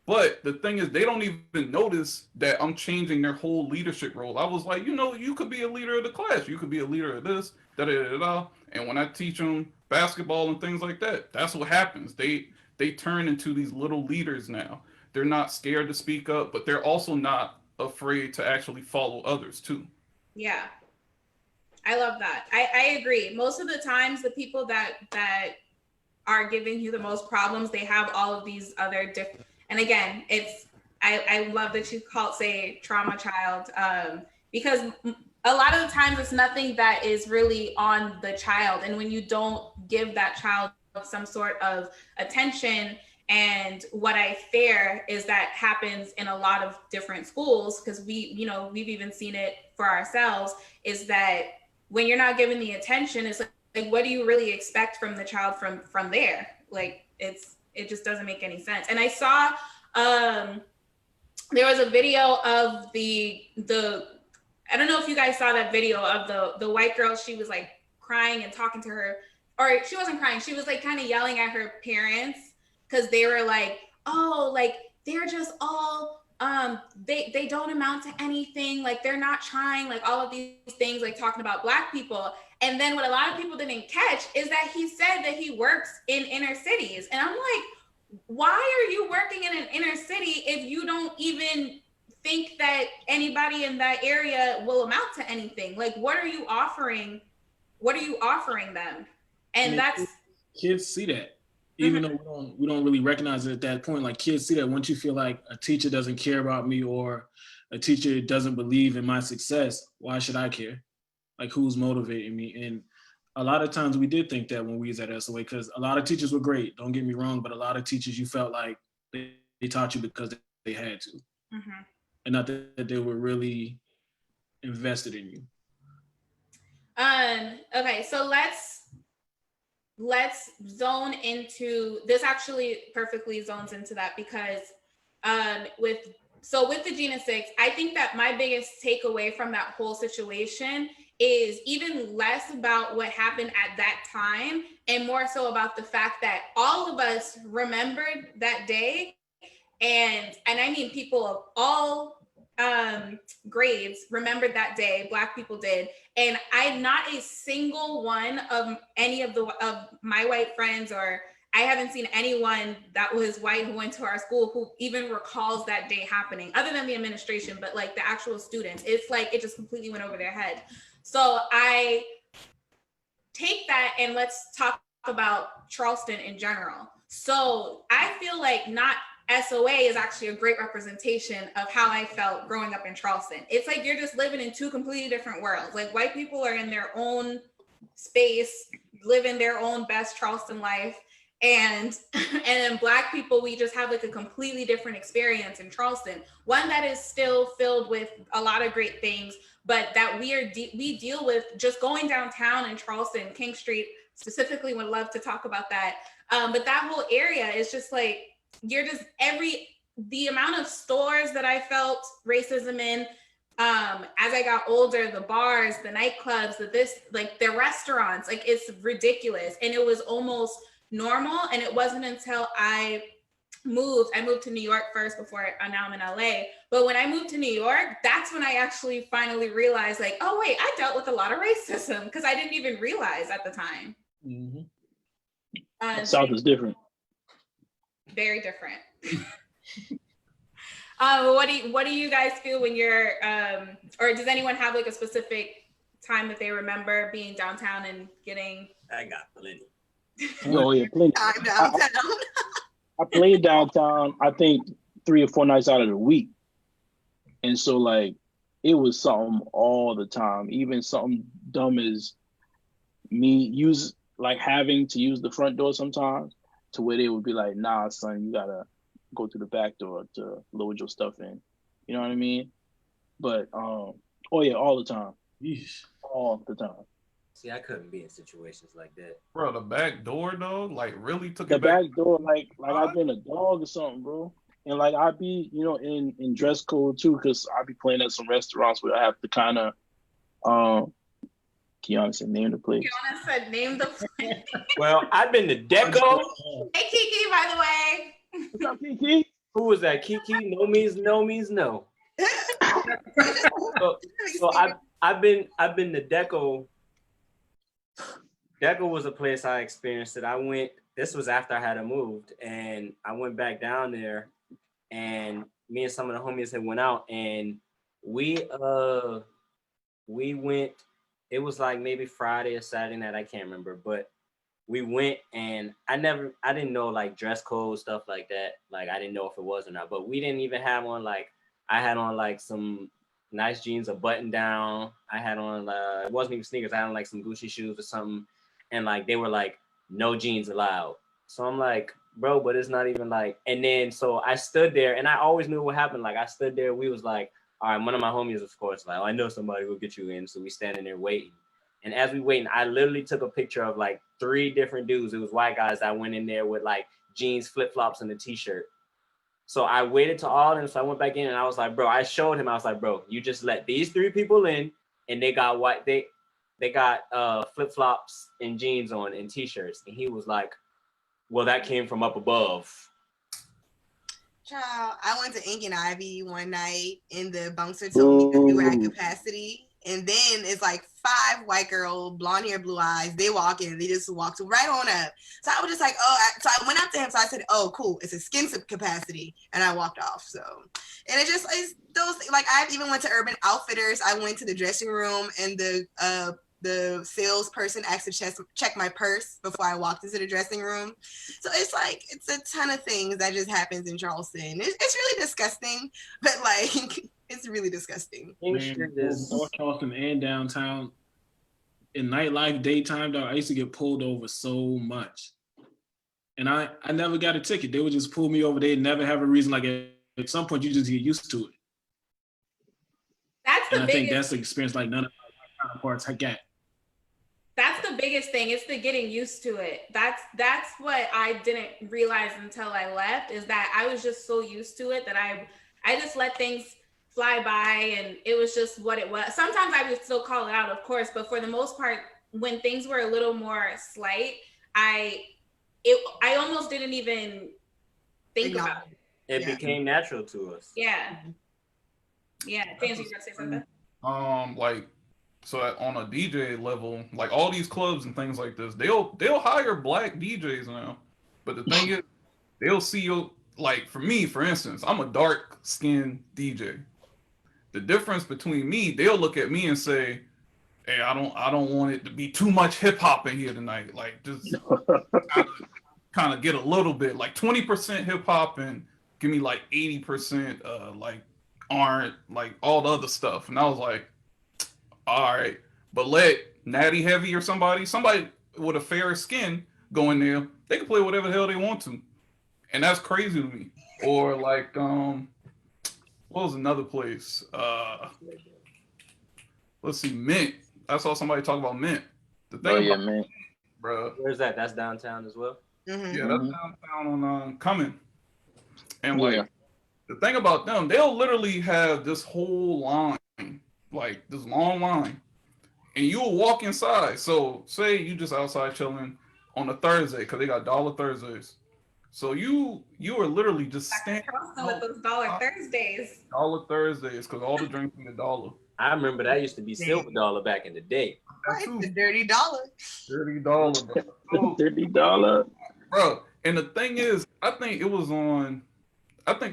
But the thing is, they don't even notice that I'm changing their whole leadership role. I was like, you could be a leader of the class. You could be a leader of this, da-da-da-da. And when I teach them basketball and things like that, that's what happens. They turn into these little leaders now. They're not scared to speak up, but they're also not afraid to actually follow others too. Yeah, I love that. I agree. Most of the times, the people that are giving you the most problems, they have all of these other different. And again, I love that you say trauma child, because a lot of the times it's nothing that is really on the child. And when you don't give that child some sort of attention And what I fear is that happens in a lot of different schools, because we've even seen it for ourselves, is that when you're not given the attention, it's like, what do you really expect from the child from there? Like, it just doesn't make any sense. And I saw, there was a video of the I don't know if you guys saw that video of the white girl. She was like crying and talking to her, or she wasn't crying. She was like kind of yelling at her parents because they were like, oh, like they're just all, they don't amount to anything. Like they're not trying, like all of these things, like talking about Black people. And then what a lot of people didn't catch is that he said that he works in inner cities. And I'm like, why are you working in an inner city if you don't even think that anybody in that area will amount to anything? Like, what are you offering? What are you offering them? And I mean, kids see that, even though we don't really recognize it at that point. Like kids see that once you feel like a teacher doesn't care about me or a teacher doesn't believe in my success, why should I care? Like who's motivating me? And a lot of times we did think that when we was at SOA, because a lot of teachers were great, don't get me wrong, but a lot of teachers you felt like they taught you because they had to. And not that they were really invested in you. Okay, so let's zone into this. Actually perfectly zones into that, because with the Gina 6, I think that my biggest takeaway from that whole situation is even less about what happened at that time and more so about the fact that all of us remembered that day, and I mean people of all grades remembered that day. Black people did, and not a single one of any of my white friends, or I haven't seen anyone that was white who went to our school who even recalls that day happening, other than the administration, but like the actual students. It's like it just completely went over their head. So I take that and let's talk about Charleston in general. So I feel like not SOA is actually a great representation of how I felt growing up in Charleston. It's like you're just living in two completely different worlds. Like white people are in their own space, living their own best Charleston life. And then Black people, we just have like a completely different experience in Charleston. One that is still filled with a lot of great things, but that we deal with just going downtown in Charleston, King Street specifically, would love to talk about that. But that whole area is just like, you're just the amount of stores that I felt racism in, as I got older, the bars, the nightclubs, the restaurants, like it's ridiculous. And it was almost normal. And it wasn't until I moved to New York first before now I'm in LA. But when I moved to New York, that's when I actually finally realized like, oh wait, I dealt with a lot of racism, because I didn't even realize at the time. South is different. Very different. What do you guys feel when you're, or does anyone have like a specific time that they remember being downtown and getting? I got plenty. Oh yeah, plenty. I'm downtown. I played downtown, I think 3 or 4 nights out of the week. And so like, it was something all the time, even something dumb as me having to use the front door sometimes, to where they would be like, nah, son, you gotta go to the back door to load your stuff in. You know what I mean? But, oh yeah, all the time. Yeesh. All the time. See, I couldn't be in situations like that. Bro, the back door though, like really took The it back. back door, like I've been a dog or something, bro. And like I'd be, in dress code too, because I'd be playing at some restaurants where I have to kind of, Kiana said name the place. Kiana said name the place. Well, I've been to Deco. Hey Kiki, by the way. What's up, Kiki? Who was that? Kiki? No means no. So I've been to Deco. Deco was a place I experienced it. This was after I had moved, and I went back down there, and me and some of the homies had went out, and we went, it was like maybe Friday or Saturday night, I can't remember, but we went, and I didn't know like dress code, stuff like that. Like I didn't know if it was or not, but we didn't even have on I had on like some nice jeans, a button down. I had on, it wasn't even sneakers. I had on like some Gucci shoes or something. And like, they were like, no jeans allowed. So I'm like, bro, but it's not even like, and then so I stood there and I always knew what happened. Like I stood there, we was like, all right, one of my homies, of course, like, oh, I know somebody will get you in. So we standing there waiting. And as we waiting, I literally took a picture of like 3 different dudes. It was white guys that went in there with like jeans, flip-flops, and a t-shirt. So I waited to all of them. So I went back in and I was like, bro, I showed him, I was like, bro, you just let these 3 people in and they got white, they got flip-flops and jeans on and t-shirts. And he was like, well, that came from up above. Child, I went to Ink and Ivy one night and the bouncer told me that we were at capacity. And then it's like 5 white girls, blonde hair, blue eyes. They walk in, they just walked right on up. So I was just like, oh, so I went up to him. So I said, oh, cool, it's a skin capacity. And I walked off. So, and it just, it's those, like I even went to Urban Outfitters. I went to the dressing room and the salesperson asked to check my purse before I walked into the dressing room. So it's like, it's a ton of things that just happens in Charleston. It's really disgusting, but like, it's really disgusting. Man, North Charleston and downtown, in nightlife, daytime, dog, I used to get pulled over so much. And I never got a ticket. They would just pull me over. They'd never have a reason. Like at some point, you just get used to it. That's the and I biggest. think that's the experience like none of my counterparts have got. That's the biggest thing. It's the getting used to it. That's what I didn't realize until I left, is that I was just so used to it that I just let things fly by and it was just what it was. Sometimes I would still call it out, of course, but for the most part, when things were a little more slight, I almost didn't even think about it. It became natural to us. Yeah. Yeah. James, you gonna say something? Like, so on a DJ level, like all these clubs and things like this, they'll hire black DJs now. But the thing is, they'll see you, like for me, for instance, I'm a dark skinned DJ. The difference between me, they'll look at me and say, hey, I don't want it to be too much hip hop in here tonight. Like just kind of get a little bit, like 20% hip hop and give me like 80% like aren't like all the other stuff. And I was like, all right, but let Natty Heavy or somebody with a fairer skin go in there. They can play whatever the hell they want to, and that's crazy to me. Or like, what was another place? Let's see, Mint. I saw somebody talk about Mint. The thing about Mint, bro. Where's that? That's downtown as well. Mm-hmm. Yeah, that's downtown on Cumming. And like, the thing about them, they'll literally have this whole line, like this long line, and you'll walk inside. So say you just outside chilling on a Thursday because they got Dollar Thursdays. So you are literally just standing with those Dollar Thursdays. Dollar Thursdays because all the drinks in $1. I remember that used to be silver dollar back in the day. Right, the $30. $30, bro. $30. Bro, and the thing is, I think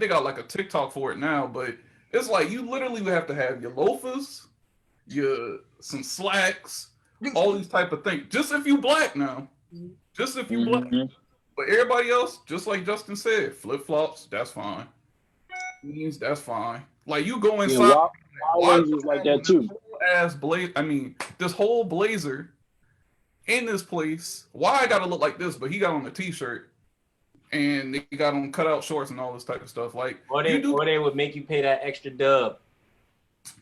they got like a TikTok for it now, but it's like you literally would have to have your loafers, some slacks, all these type of things. Just if you black now. Just if you black. But everybody else, just like Justin said, flip-flops, that's fine. Jeans, that's fine. Like you go inside. Yeah, Wild was like that too. This whole blazer in this place. Why I gotta look like this? But he got on a t-shirt and they got on cutout shorts and all this type of stuff. Like, or they would make you pay that extra dub.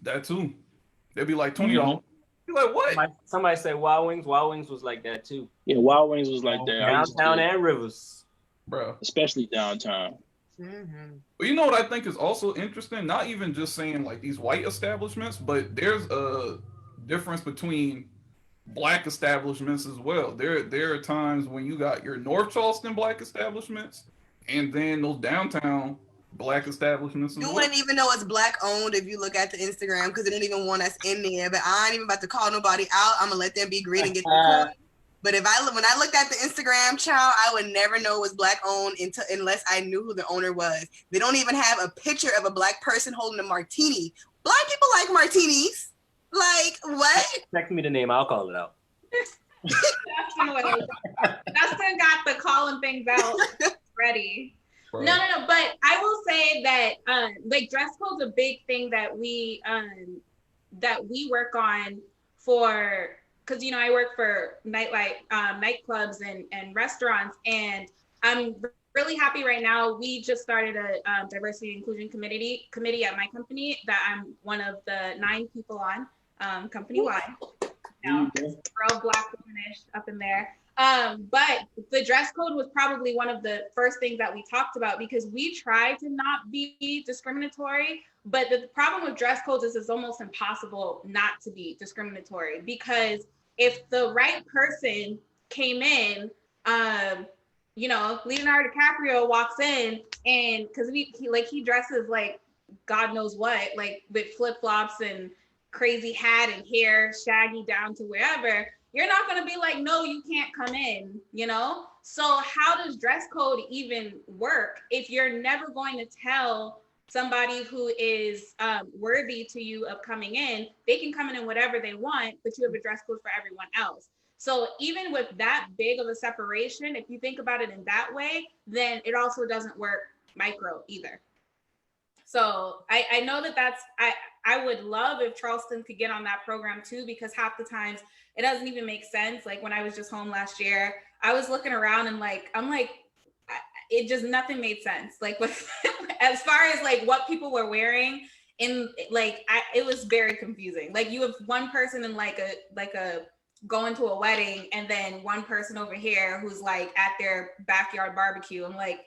That too. They'd be like $20. You're like, what? Somebody said Wild Wings. Wild Wings was like that too. Yeah, Wild Wings was like that. Downtown and Rivers, bro. Especially downtown. But you know what I think is also interesting? Not even just saying like these white establishments, but there's a difference between black establishments as well. There are times when you got your North Charleston black establishments and then those downtown black establishments. You wouldn't even know it's black owned if you look at the Instagram because they don't even want us in there. But I ain't even about to call nobody out. I'm gonna let them be green and get the coin. But when I looked at the Instagram, child, I would never know it was black owned unless I knew who the owner was. They don't even have a picture of a black person holding a martini. Black people like martinis. Like what? Text me the name. I'll call it out. Justin got the calling things out ready. Bro. No. But I will say that like dress code's a big thing that we work on for. Because, I work for nightclubs and restaurants, and I'm really happy right now. We just started a diversity and inclusion committee at my company that I'm one of the 9 people on, company-wide. Real Black womanish up in there. But the dress code was probably one of the first things that we talked about, because we try to not be discriminatory, but the problem with dress codes is it's almost impossible not to be discriminatory, because if the right person came in, you know, Leonardo DiCaprio walks in, and because he dresses like God knows what, like with flip-flops and crazy hat and hair shaggy down to wherever, you're not going to be like, no, you can't come in, you know? So how does dress code even work if you're never going to tell somebody who is worthy to you of coming in, they can come in whatever they want, but you have a dress code for everyone else. So even with that big of a separation, if you think about it in that way, then it also doesn't work micro either. So I know that's, I would love if Charleston could get on that program too, because half the times it doesn't even make sense. Like when I was just home last year, I was looking around and it just, nothing made sense. Like with, as far as like what people were wearing in, like, it was very confusing. Like you have one person in like a going to a wedding, and then one person over here who's like at their backyard barbecue. I'm like,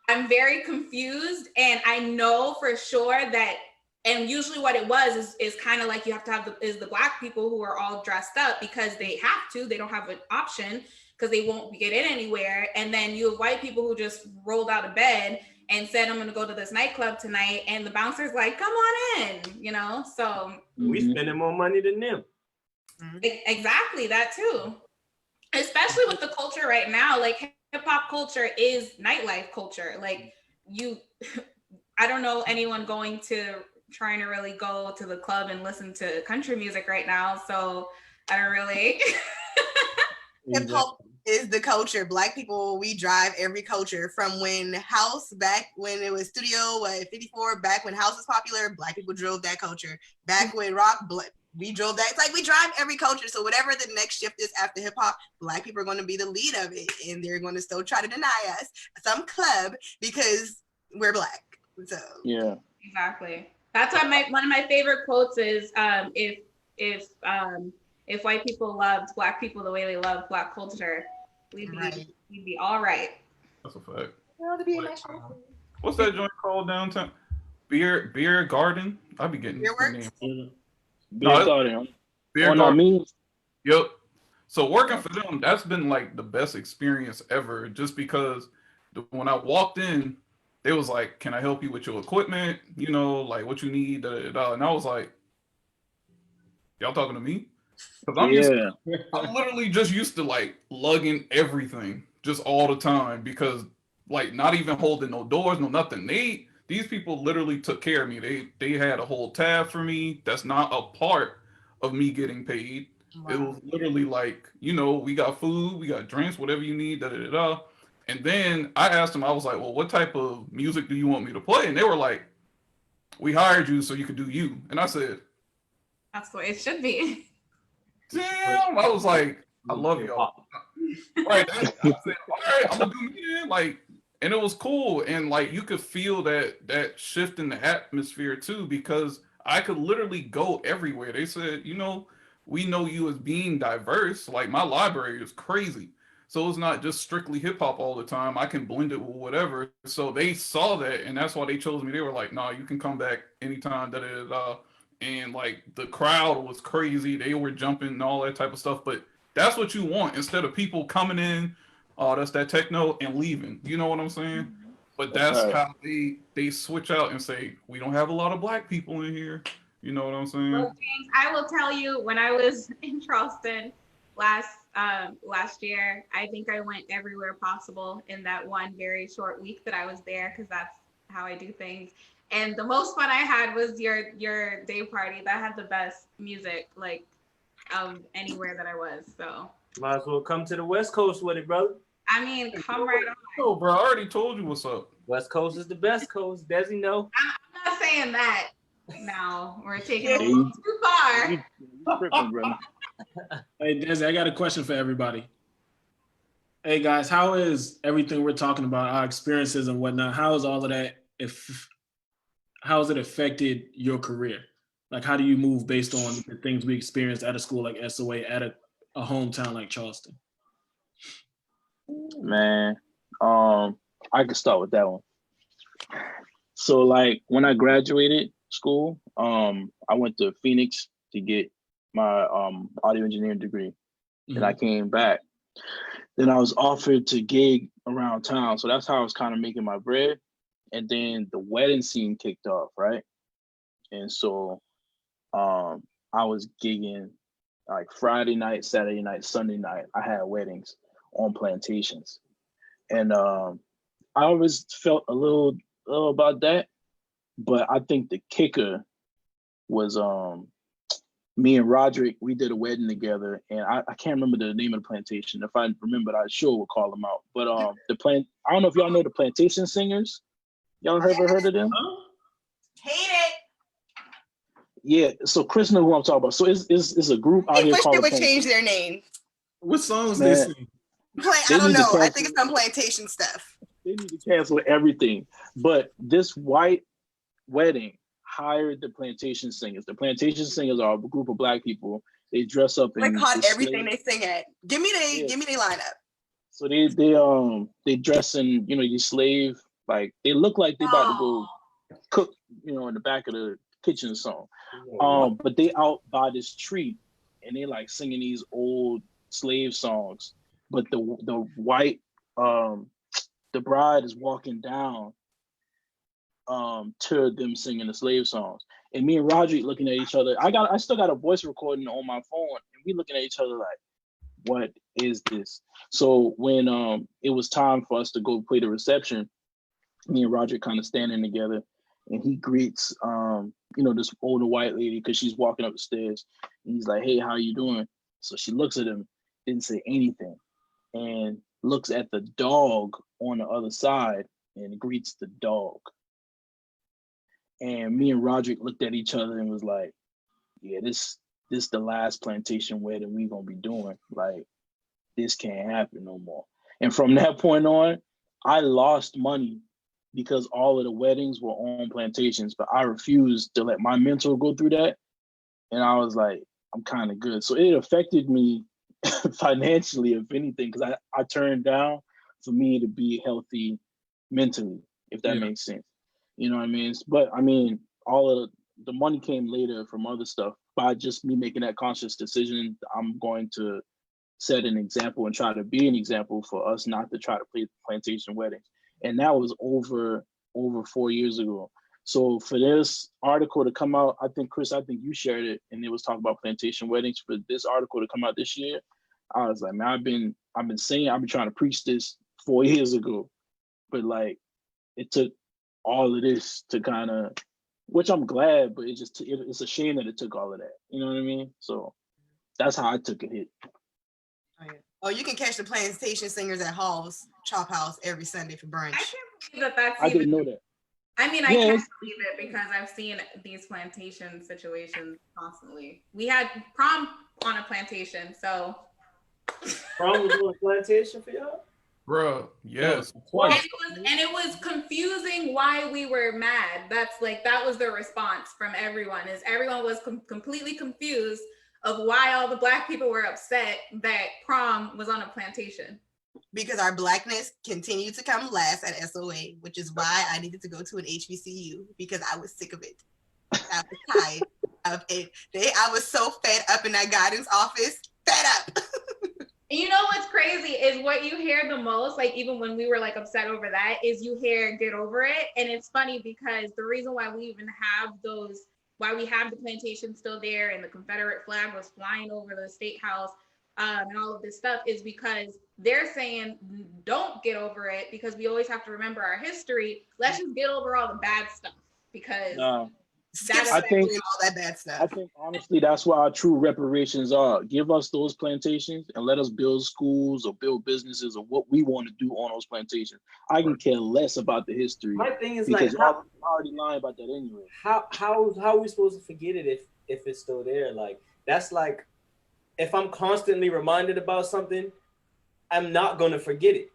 I'm very confused, and I know for sure that, and usually what it was is kind of like you have to have the Black people who are all dressed up because they have to, they don't have an option because they won't get in anywhere. And then you have white people who just rolled out of bed and said, I'm gonna go to this nightclub tonight, and the bouncer's like, come on in, you know? So we spending more money than them. Exactly, that too. Especially with the culture right now, like hip hop culture is nightlife culture. Like I don't know anyone trying to really go to the club and listen to country music right now. So I don't really. Hip hop is the culture. Black people, we drive every culture, from when house, back when it was studio at 54, back when house was popular, Black people drove that culture. Back when rock, we drove that. It's like we drive every culture. So whatever the next shift is after hip hop, Black people are going to be the lead of it, and they're going to still try to deny us some club because we're Black. So yeah, exactly. That's why one of my favorite quotes is, if white people loved Black people the way they love Black culture, we'd be all right. That's a fact. What's that joint called downtown? Beer Garden? I'll be getting Beer Works? Beer Garden. Beer Garden. Me. Yep. So working for them, that's been like the best experience ever, just because when I walked in, they was like, can I help you with your equipment? You know, like what you need, and I was like, y'all talking to me? Because I'm literally just used to like lugging everything just all the time, because like not even holding no doors, no nothing. These people literally took care of me. They had a whole tab for me. That's not a part of me getting paid. Wow. It was literally like, you know, we got food, we got drinks, whatever you need, And then I asked them, I was like, well, what type of music do you want me to play? And they were like, we hired you so you could do you. And I said, that's the way it should be. Damn, I was like, I love y'all. Right. I said, all right, I'm gonna do me then. Like, and it was cool. And like you could feel that shift in the atmosphere too, because I could literally go everywhere. They said, you know, we know you as being diverse. Like my library is crazy. So it's not just strictly hip hop all the time. I can blend it with whatever. So they saw that, and that's why they chose me. They were like, nah, you can come back anytime. And like the crowd was crazy. They were jumping and all that type of stuff. But that's what you want, instead of people coming in, oh, that's that techno, and leaving. You know what I'm saying? But that's how they switch out and say, we don't have a lot of Black people in here. You know what I'm saying? Well, James, I will tell you, when I was in Charleston last year, I think I went everywhere possible in that one very short week that I was there, because that's how I do things. And the most fun I had was your day party. That had the best music, like, of anywhere that I was. So might as well come to the West Coast with it, brother. I mean, come right on. Oh, bro, I already told you what's up. West Coast is the best coast. Desi know. I'm not saying that. No, we're taking it a little too far. Hey, Desi, I got a question for everybody. Hey guys, how is everything we're talking about, our experiences and whatnot, how is all of that, how has it affected your career? Like, how do you move based on the things we experienced at a school like SOA, at a hometown like Charleston? Man, I could start with that one. So like when I graduated school, I went to Phoenix to get my audio engineering degree. Then I came back. Then I was offered to gig around town. So that's how I was kind of making my bread. And then the wedding scene kicked off, right? And so I was gigging like Friday night, Saturday night, Sunday night. I had weddings on plantations. And I always felt a little about that. But I think the kicker was me and Roderick, we did a wedding together, and I can't remember the name of the plantation. If I remembered, I sure would call them out. But I don't know if y'all know the Plantation Singers. Y'all ever heard of them? Hate it. Yeah, so Kris knows who I'm talking about. So it's a group out I here wish called they would change their name. What songs Man, they sing? I They don't need to know. I cancel- think it's some plantation stuff. They need to cancel everything. But this white wedding hired the Plantation Singers. The Plantation Singers are a group of Black people. They dress up in They caught these everything slave- they sing at. Give me they lineup. So they dress in, these slave, like they look like they about to go cook, in the back of the kitchen or something. But they out by this tree and they like singing these old slave songs. But the white the bride is walking down to them singing the slave songs. And me and Roderick looking at each other. I still got a voice recording on my phone, and we looking at each other like, what is this? So when it was time for us to go play the reception, me and Roderick kind of standing together, and he greets this older white lady because she's walking up the stairs, and he's like, "Hey, how you doing?" So she looks at him, didn't say anything, and looks at the dog on the other side and greets the dog. And me and Roderick looked at each other and was like, "Yeah, this the last plantation wedding we gonna be doing. Like, this can't happen no more." And from that point on, I lost money because all of the weddings were on plantations, but I refused to let my mentor go through that. And I was like, I'm kind of good. So it affected me financially, if anything, because I turned down for me to be healthy mentally, if that makes sense. You know what I mean? But I mean, all of the money came later from other stuff. By just me making that conscious decision, I'm going to set an example and try to be an example for us not to try to play plantation weddings. And that was over 4 years ago. So for this article to come out, I think, Kris, you shared it, and it was talking about plantation weddings. For this article to come out this year, I was like, man, I've been trying to preach this 4 years ago, but like, it took all of this to kind of, which I'm glad, but it's a shame that it took all of that. You know what I mean? So that's how I took a hit. Oh, you can catch the Plantation Singers at Chop House every Sunday for brunch. I can't believe that's I didn't know that. I mean, I can't believe it because I've seen these plantation situations constantly. We had prom on a plantation, so. Prom was on a plantation for y'all? Bruh, yes. And it was confusing why we were mad. That was the response from everyone, is everyone was completely confused of why all the Black people were upset that prom was on a plantation. Because our Blackness continued to come last at SOA, which is why I needed to go to an HBCU, because I was sick of it. I was tired of it. I was so fed up in that guidance office, fed up. You know what's crazy is what you hear the most, like even when we were like upset over that, is you hear "get over it." And it's funny because the reason why we even have why we have the plantation still there and the Confederate flag was flying over the state house and all of this stuff is because they're saying, don't get over it, because we always have to remember our history. Let's just get over all the bad stuff, because I think all that bad stuff. I think honestly that's what our true reparations are. Give us those plantations and let us build schools or build businesses or what we want to do on those plantations. I can care less about the history. My thing is because like, I'm already lying about that anyway. How are we supposed to forget it if it's still there? Like, that's like, if I'm constantly reminded about something, I'm not gonna forget it.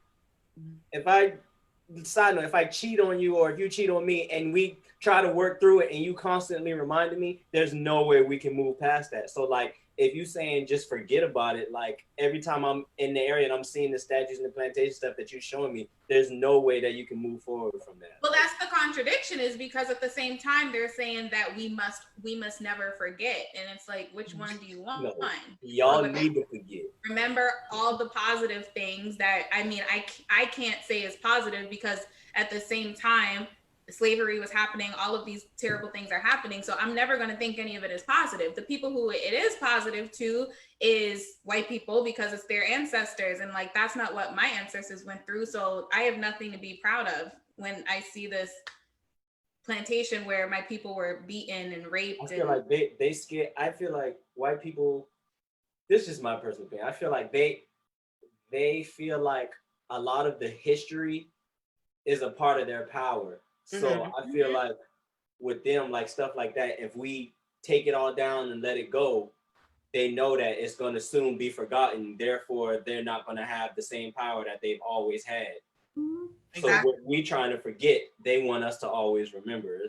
If I cheat on you or if you cheat on me and we try to work through it and you constantly reminding me, there's no way we can move past that. So like, if you saying just forget about it, like every time I'm in the area and I'm seeing the statues and the plantation stuff that you're showing me, there's no way that you can move forward from that. Well, that's the contradiction, is because at the same time they're saying that we must never forget, and it's like, which one do you want? No, y'all need to forget. Remember all the positive things that, I mean, I can't say is positive, because at the same time slavery was happening, all of these terrible things are happening, so I'm never going to think any of it is positive. The people who it is positive to is white people, because it's their ancestors, and like, that's not what my ancestors went through, so I have nothing to be proud of when I see this plantation where my people were beaten and raped. I feel like they scared. I feel like white people, this is just my personal opinion, I feel like they feel like a lot of the history is a part of their power. So I feel like with them, like stuff like that, if we take it all down and let it go, they know that it's going to soon be forgotten. Therefore, they're not going to have the same power that they've always had. Exactly. So what we trying to forget, they want us to always remember.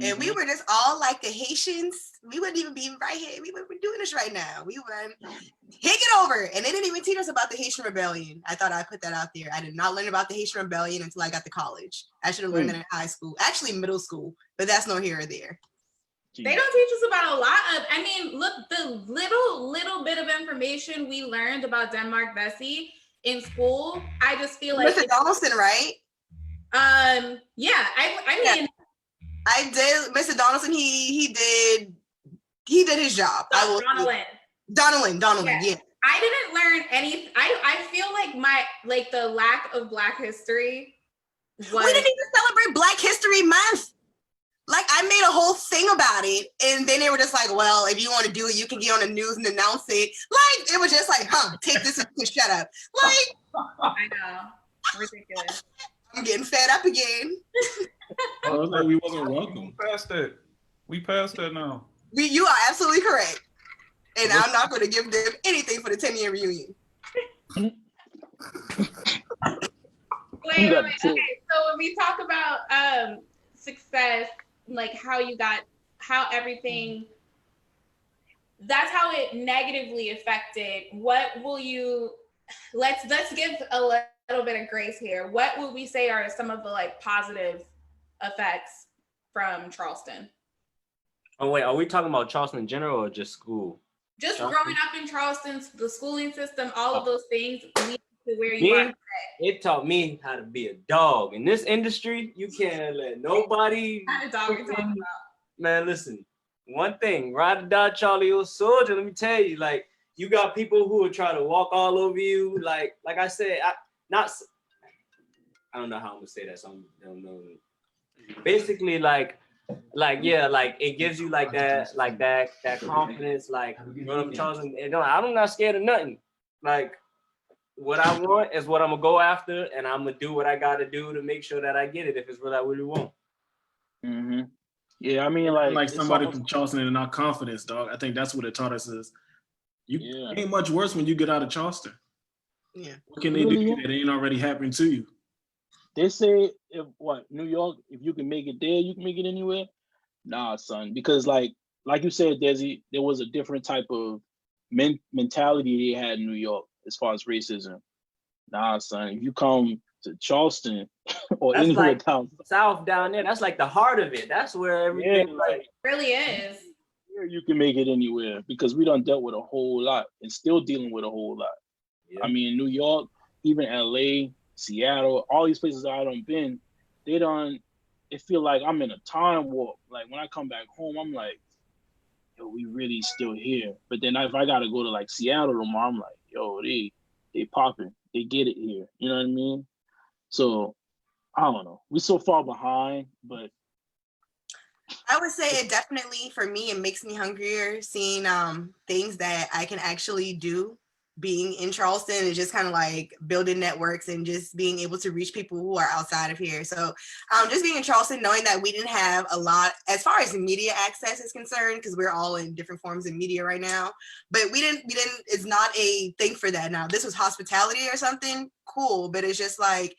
And we were just all like the Haitians. We wouldn't even be right here. We were doing this right now. We were take it over. And they didn't even teach us about the Haitian Rebellion. I thought I'd put that out there. I did not learn about the Haitian Rebellion until I got to college. I should have learned that in high school, actually middle school, but that's no here or there. They don't teach us about a lot of, I mean, look, the little bit of information we learned about Denmark Vesey in school, I just feel like Mr. Donaldson, right? Yeah, I mean, I did. Mr. Donaldson, he did his job. Donaldson, yeah. I didn't learn any. I feel like the lack of Black history was. We didn't even celebrate Black History Month. Like, I made a whole thing about it, and then they were just like, "Well, if you want to do it, you can get on the news and announce it." Like, it was just like, take this and shut up. Like, I know, ridiculous. I'm getting fed up again. Oh, it was like we wasn't welcome. We passed that now. You are absolutely correct. And I'm not going to give them anything for the 10-year reunion. Wait. Okay, so when we talk about success, like how everything, that's how it negatively affected. What will you, let's give a little bit of grace here. What would we say are some of the like positive effects from Charleston? Oh wait, are we talking about Charleston in general or just school? Just growing up in Charleston, the schooling system, all of those things lead to where you are today. It taught me how to be a dog. In this industry, you can't let nobody. What kind of dog are you talking about? Man, listen, one thing, ride or die, Charlie, you're a soldier. Let me tell you, like, you got people who will try to walk all over you. Like I said, I don't know how I'm gonna say that, so I don't know. Basically, like yeah, like it gives you that confidence, like, you know what I'm talking about? I'm not scared of nothing. Like, what I want is what I'm gonna go after, and I'm gonna do what I gotta do to make sure that I get it if it's what I really want. Yeah, I mean, like somebody from Charleston and our confidence, dog. I think that's what it taught us is ain't much worse when you get out of Charleston. Yeah. What can they do that ain't already happened to you? They say New York, if you can make it there, you can make it anywhere. Nah, son, because like you said, Desi, there was a different type of mentality they had in New York as far as racism. Nah, son, if you come to Charleston or That's anywhere like down south down there, that's like the heart of it. That's where everything Really is. Here you can make it anywhere because we done dealt with a whole lot and still dealing with a whole lot. Yeah. I mean, New York, even LA, Seattle, all these places I done been, it feel like I'm in a time warp. Like when I come back home, I'm like, yo, we really still here. But then if I gotta go to like Seattle tomorrow, I'm like, yo, they popping, they get it here. You know what I mean? So I don't know. We so far behind, but I would say it definitely, for me, it makes me hungrier seeing things that I can actually do being in Charleston and just kind of like building networks and just being able to reach people who are outside of here. So just being in Charleston, knowing that we didn't have a lot as far as media access is concerned, because we're all in different forms of media right now, but we didn't, it's not a thing for that now. This was hospitality or something, cool, but it's just like,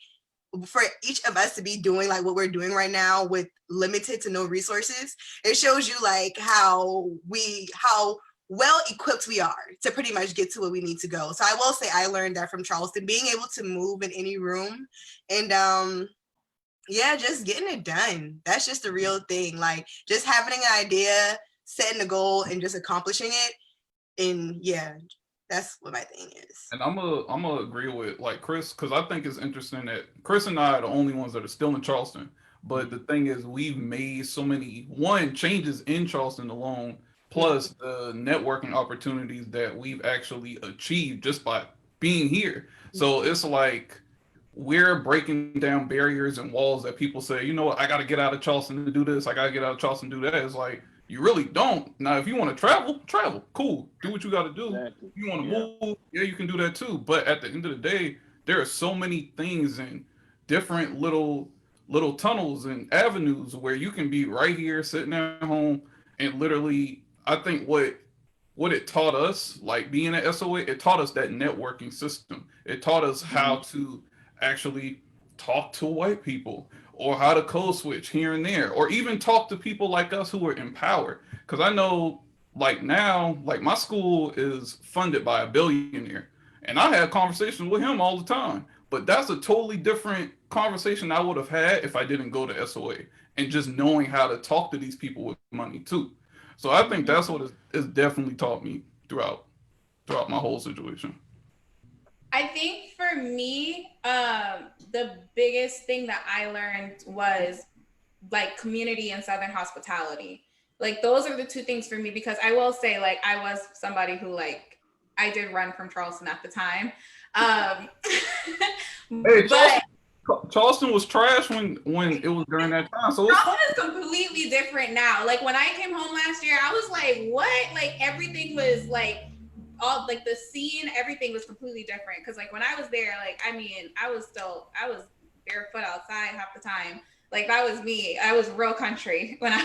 for each of us to be doing like what we're doing right now with limited to no resources, it shows you like how well equipped we are to pretty much get to where we need to go. So I will say I learned that from Charleston, being able to move in any room and yeah, just getting it done. That's just the real thing. Like just having an idea, setting a goal and just accomplishing it. And yeah, that's what my thing is. And I'm gonna agree with like Kris, because I think it's interesting that Kris and I are the only ones that are still in Charleston. But the thing is, we've made so many changes in Charleston alone, plus the networking opportunities that we've actually achieved just by being here. So it's like we're breaking down barriers and walls that people say, you know what, I got to get out of Charleston to do this. I got to get out of Charleston to do that. It's like, you really don't. Now, if you want to travel, cool. Do what you got to do. Exactly. If you want to move, yeah, you can do that too. But at the end of the day, there are so many things and different little tunnels and avenues where you can be right here sitting at home and literally, I think what it taught us, like being at SOA, it taught us that networking system. It taught us how to actually talk to white people or how to code switch here and there, or even talk to people like us who are empowered. Because I know like now, like my school is funded by a billionaire and I have conversations with him all the time, but that's a totally different conversation I would have had if I didn't go to SOA and just knowing how to talk to these people with money too. So I think that's what it's definitely taught me throughout my whole situation. I think for me, the biggest thing that I learned was like community and Southern hospitality. Like those are the two things for me, because I will say like I was somebody who like I did run from Charleston at the time. Hey, but Charleston was trash when it was during that time. So Charleston is completely different now. Like when I came home last year, I was like, what? Like everything was like all like the scene, everything was completely different. Cause like when I was there, like I mean, I was barefoot outside half the time. Like that was me. I was real country when I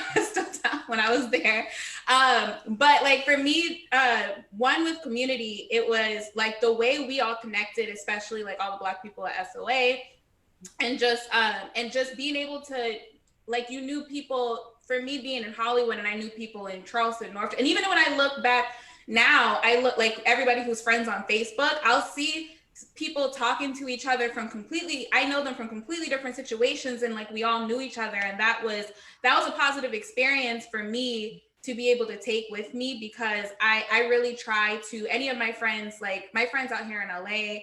was there. But like for me, one with community, it was like the way we all connected, especially like all the Black people at SOA. And just being able to, like, you knew people, for me being in Hollywood and I knew people in Charleston, North, and even when I look back now, I look like everybody who's friends on Facebook, I'll see people talking to each other I know them from completely different situations, and like we all knew each other, and that was a positive experience for me to be able to take with me, because I really try to, any of my friends, like my friends out here in LA,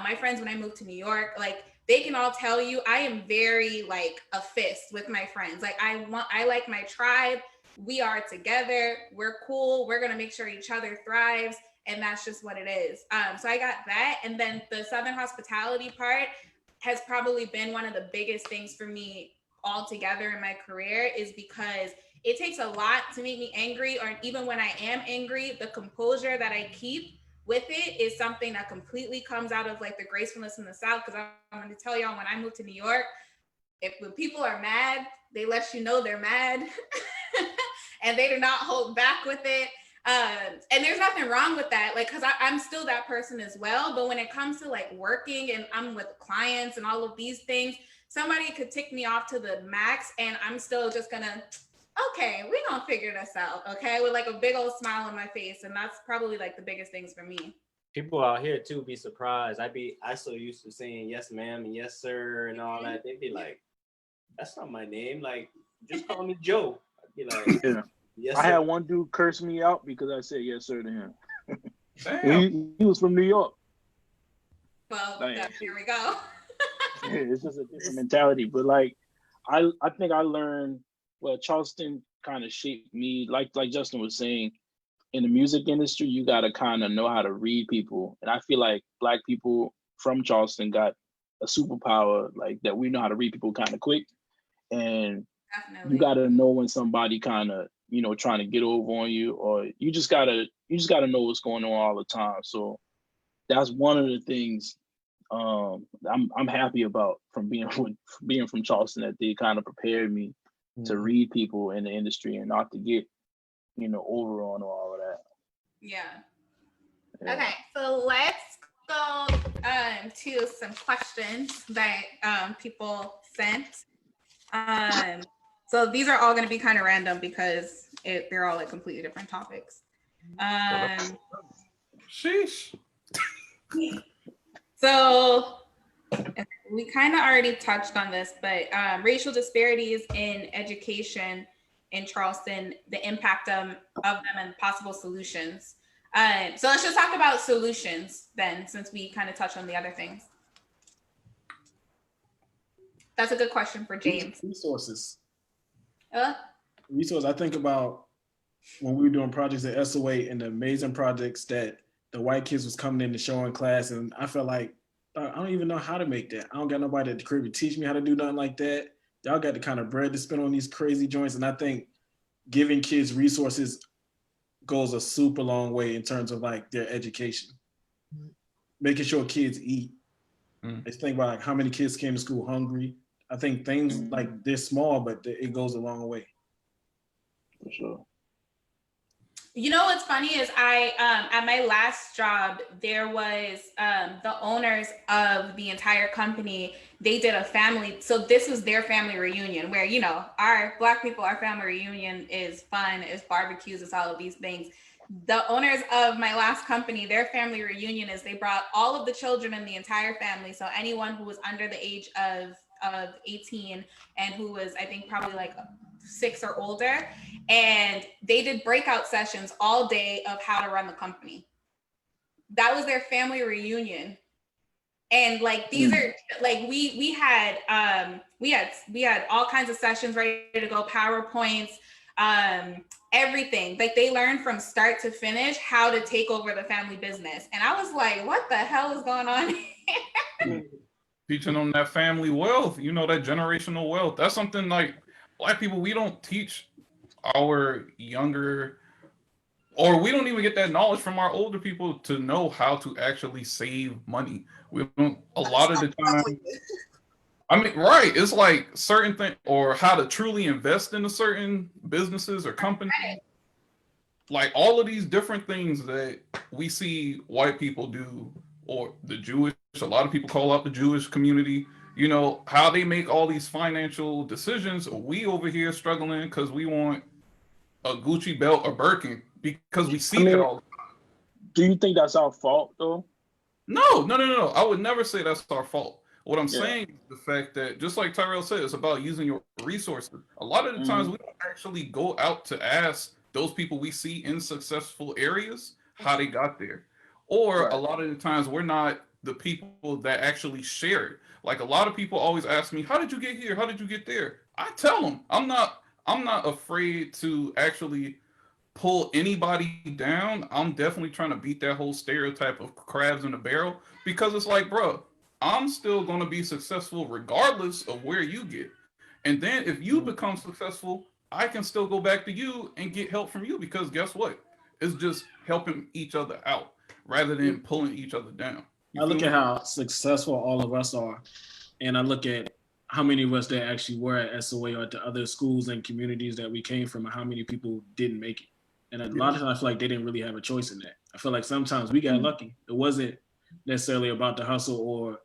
my friends when I moved to New York, like they can all tell you I am very like a fist with my friends. Like I like my tribe. We are together. We're cool. We're gonna make sure each other thrives, and that's just what it is. So I got that, and then the Southern hospitality part has probably been one of the biggest things for me altogether in my career, is because it takes a lot to make me angry, or even when I am angry, the composure that I keep with it is something that completely comes out of like the gracefulness in the South. Because I'm going to tell y'all, when I moved to New York, when people are mad, they let you know they're mad and they do not hold back with it. And there's nothing wrong with that, like, because I'm still that person as well. But when it comes to like working and I'm with clients and all of these things, somebody could tick me off to the max and I'm still just gonna, okay, we're gonna figure this out, okay, with like a big old smile on my face. And that's probably like the biggest things for me. People out here too be surprised. I so used to saying yes ma'am and yes sir and all that. They'd be like, that's not my name, like just call me Joe. I'd be like, yeah. Yes, I had one dude curse me out because I said yes sir to him. he was from New York. Well, here we go. Yeah, it's just a different mentality. But like I think I learned, well, Charleston kind of shaped me, like Justin was saying, in the music industry, you gotta kind of know how to read people. And I feel like Black people from Charleston got a superpower, like that we know how to read people kind of quick. And definitely, you gotta know when somebody kind of, you know, trying to get over on you, or you just gotta know what's going on all the time. So that's one of the things I'm happy about from being from Charleston, that they kind of prepared me to read people in the industry and not to get, over on all of that. Yeah. Yeah. Okay, so let's go to some questions that people sent. So these are all going to be kind of random because they're all like completely different topics. Sheesh. So we kind of already touched on this, but racial disparities in education in Charleston, the impact of them and possible solutions. So let's just talk about solutions then, since we kind of touched on the other things. That's a good question for James. Resources. Resources. I think about when we were doing projects at SOA and the amazing projects that the white kids was coming in to show in class, and I felt like, I don't even know how to make that. I don't got nobody at the crib to teach me how to do nothing like that. Y'all got the kind of bread to spend on these crazy joints, and I think giving kids resources goes a super long way in terms of like their education. Making sure kids eat. Just think about like how many kids came to school hungry. I think things like this small, but it goes a long way. For sure. You know what's funny is I at my last job, there was the owners of the entire company. They did a family, so this was their family reunion where, our Black people, our family reunion is fun, it's barbecues, it's all of these things. The owners of my last company, their family reunion is they brought all of the children in the entire family. So anyone who was under the age of 18 and who was, I think, probably like 6 or older. And they did breakout sessions all day of how to run the company. That was their family reunion. And like, these are like, we had all kinds of sessions ready to go, PowerPoints, everything. Like they learned from start to finish how to take over the family business. And I was like, what the hell is going on here? Teaching them that family wealth, that generational wealth. That's something like Black people, we don't teach our younger, or we don't even get that knowledge from our older people to know how to actually save money. We don't, a lot of the time. I mean, right. It's like certain things, or how to truly invest in a certain businesses or companies. Right. Like all of these different things that we see white people do, or the Jewish, a lot of people call out the Jewish community, how they make all these financial decisions. We over here struggling because we want a Gucci belt or Birkin because we see it all the time. Do you think that's our fault though? No. I would never say that's our fault. What I'm saying is the fact that, just like Tyrell said, it's about using your resources. A lot of the times we don't actually go out to ask those people we see in successful areas how they got there. Or a lot of the times we're not the people that actually share it. Like a lot of people always ask me, how did you get here? How did you get there? I tell them, I'm not afraid to actually pull anybody down. I'm definitely trying to beat that whole stereotype of crabs in a barrel, because it's like, bro, I'm still going to be successful regardless of where you get. And then if you become successful, I can still go back to you and get help from you, because guess what? It's just helping each other out rather than pulling each other down. I look at how successful all of us are, and I look at how many of us that actually were at SOA or at the other schools and communities that we came from, and how many people didn't make it. And a lot of times I feel like they didn't really have a choice in that. I feel like sometimes we got lucky. It wasn't necessarily about the hustle or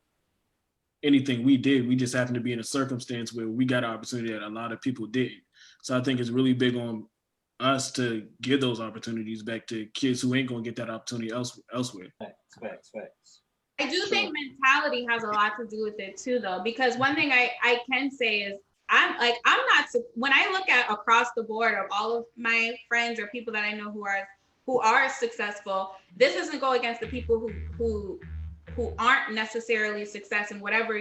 anything we did. We just happened to be in a circumstance where we got an opportunity that a lot of people didn't. So I think it's really big on us to give those opportunities back to kids who ain't gonna get that opportunity elsewhere. Facts. I do think mentality has a lot to do with it too, though, because one thing I can say is I'm not, when I look at across the board of all of my friends or people that I know who are successful, this doesn't go against the people who aren't necessarily success in whatever,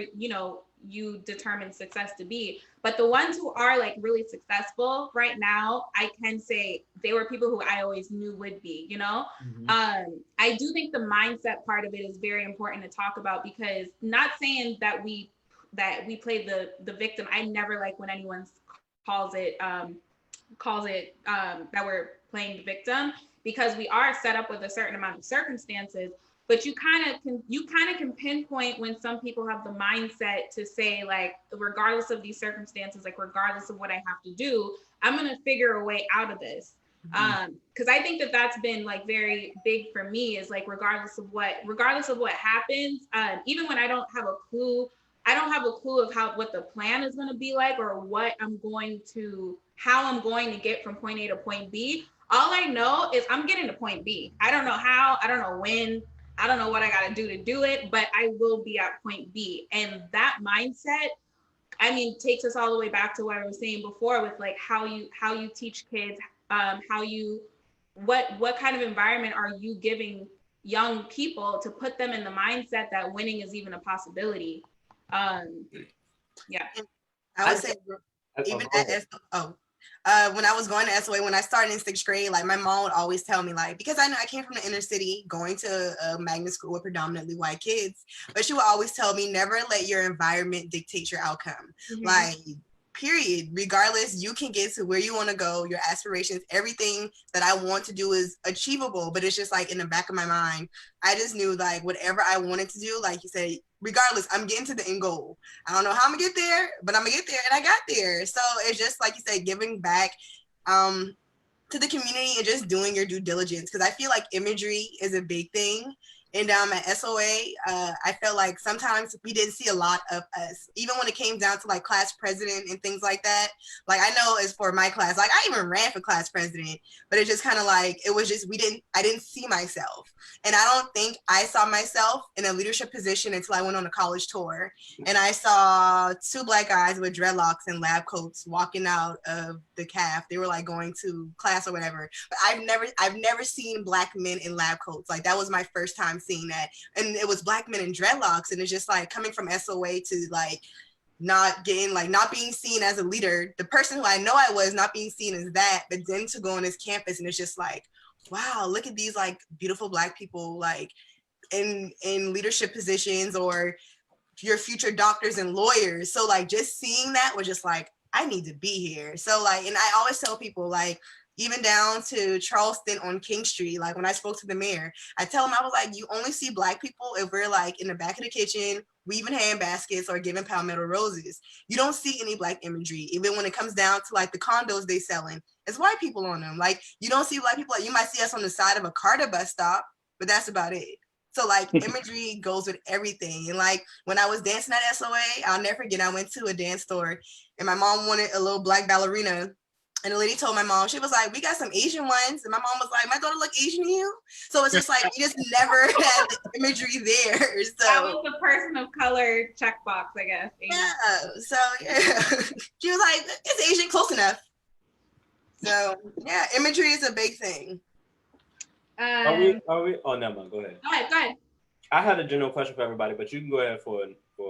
you determine success to be. But the ones who are like really successful right now, I can say they were people who I always knew would be, I do think the mindset part of it is very important to talk about, because not saying that we play the victim. I never like when anyone calls it that we're playing the victim, because we are set up with a certain amount of circumstances. but you kind of can pinpoint when some people have the mindset to say, like, regardless of these circumstances, like regardless of what I have to do, I'm going to figure a way out of this. Because I think that that's been like very big for me, is like regardless of what happens, even when I don't have a clue of what the plan is going to be like, or how I'm going to get from point A to point B. All I know is I'm getting to point B. I don't know how, I don't know when, I don't know what I got to do it, but I will be at point B. And that mindset, I mean, takes us all the way back to what I was saying before with like how you teach kids, what kind of environment are you giving young people to put them in the mindset that winning is even a possibility. Yeah. I would say even when I was going to SOA, when I started in 6th grade, like my mom would always tell me, like, because I know I came from the inner city, going to a magnet school with predominantly white kids, but she would always tell me, never let your environment dictate your outcome. Like, period. Regardless, you can get to where you want to go, your aspirations, everything that I want to do is achievable. But it's just like in the back of my mind, I just knew like whatever I wanted to do, like you said, regardless, I'm getting to the end goal. I don't know how I'm gonna get there, but I'm gonna get there, and I got there. So it's just like you said, giving back to the community and just doing your due diligence, because I feel like imagery is a big thing. And at SOA, I felt like sometimes we didn't see a lot of us, even when it came down to like class president and things like that. Like I know as for my class, like I even ran for class president, but it just kind of like, it was just, I didn't see myself. And I don't think I saw myself in a leadership position until I went on a college tour. And I saw 2 Black guys with dreadlocks and lab coats walking out of the CAF. They were like going to class or whatever. But I've never seen Black men in lab coats. Like that was my first time seeing that, and it was Black men in dreadlocks, and it's just like coming from SOA to like not being seen as a leader, the person who I know I was, not being seen as that, but then to go on this campus and it's just like, wow, look at these like beautiful Black people like in leadership positions, or your future doctors and lawyers. So like just seeing that was just like, I need to be here. So like, and I always tell people like, even down to Charleston on King Street, like when I spoke to the mayor, I tell him, I was like, you only see Black people if we're like in the back of the kitchen, weaving hand baskets or giving palmetto roses. You don't see any Black imagery. Even when it comes down to like the condos they selling, it's white people on them. Like you don't see Black people. Like you might see us on the side of a Carter bus stop, but that's about it. So like imagery goes with everything. And like when I was dancing at SOA, I'll never forget, I went to a dance store and my mom wanted a little Black ballerina. And the lady told my mom, she was like, we got some Asian ones. And my mom was like, my daughter look Asian to you? So it's just like, we just never had the imagery there. So that was the person of color checkbox, I guess. Asian. Yeah, so yeah. She was like, it's Asian, close enough. So yeah, imagery is a big thing. Are we? Oh, never mind. Go ahead. Go ahead. I had a general question for everybody, but you can go ahead for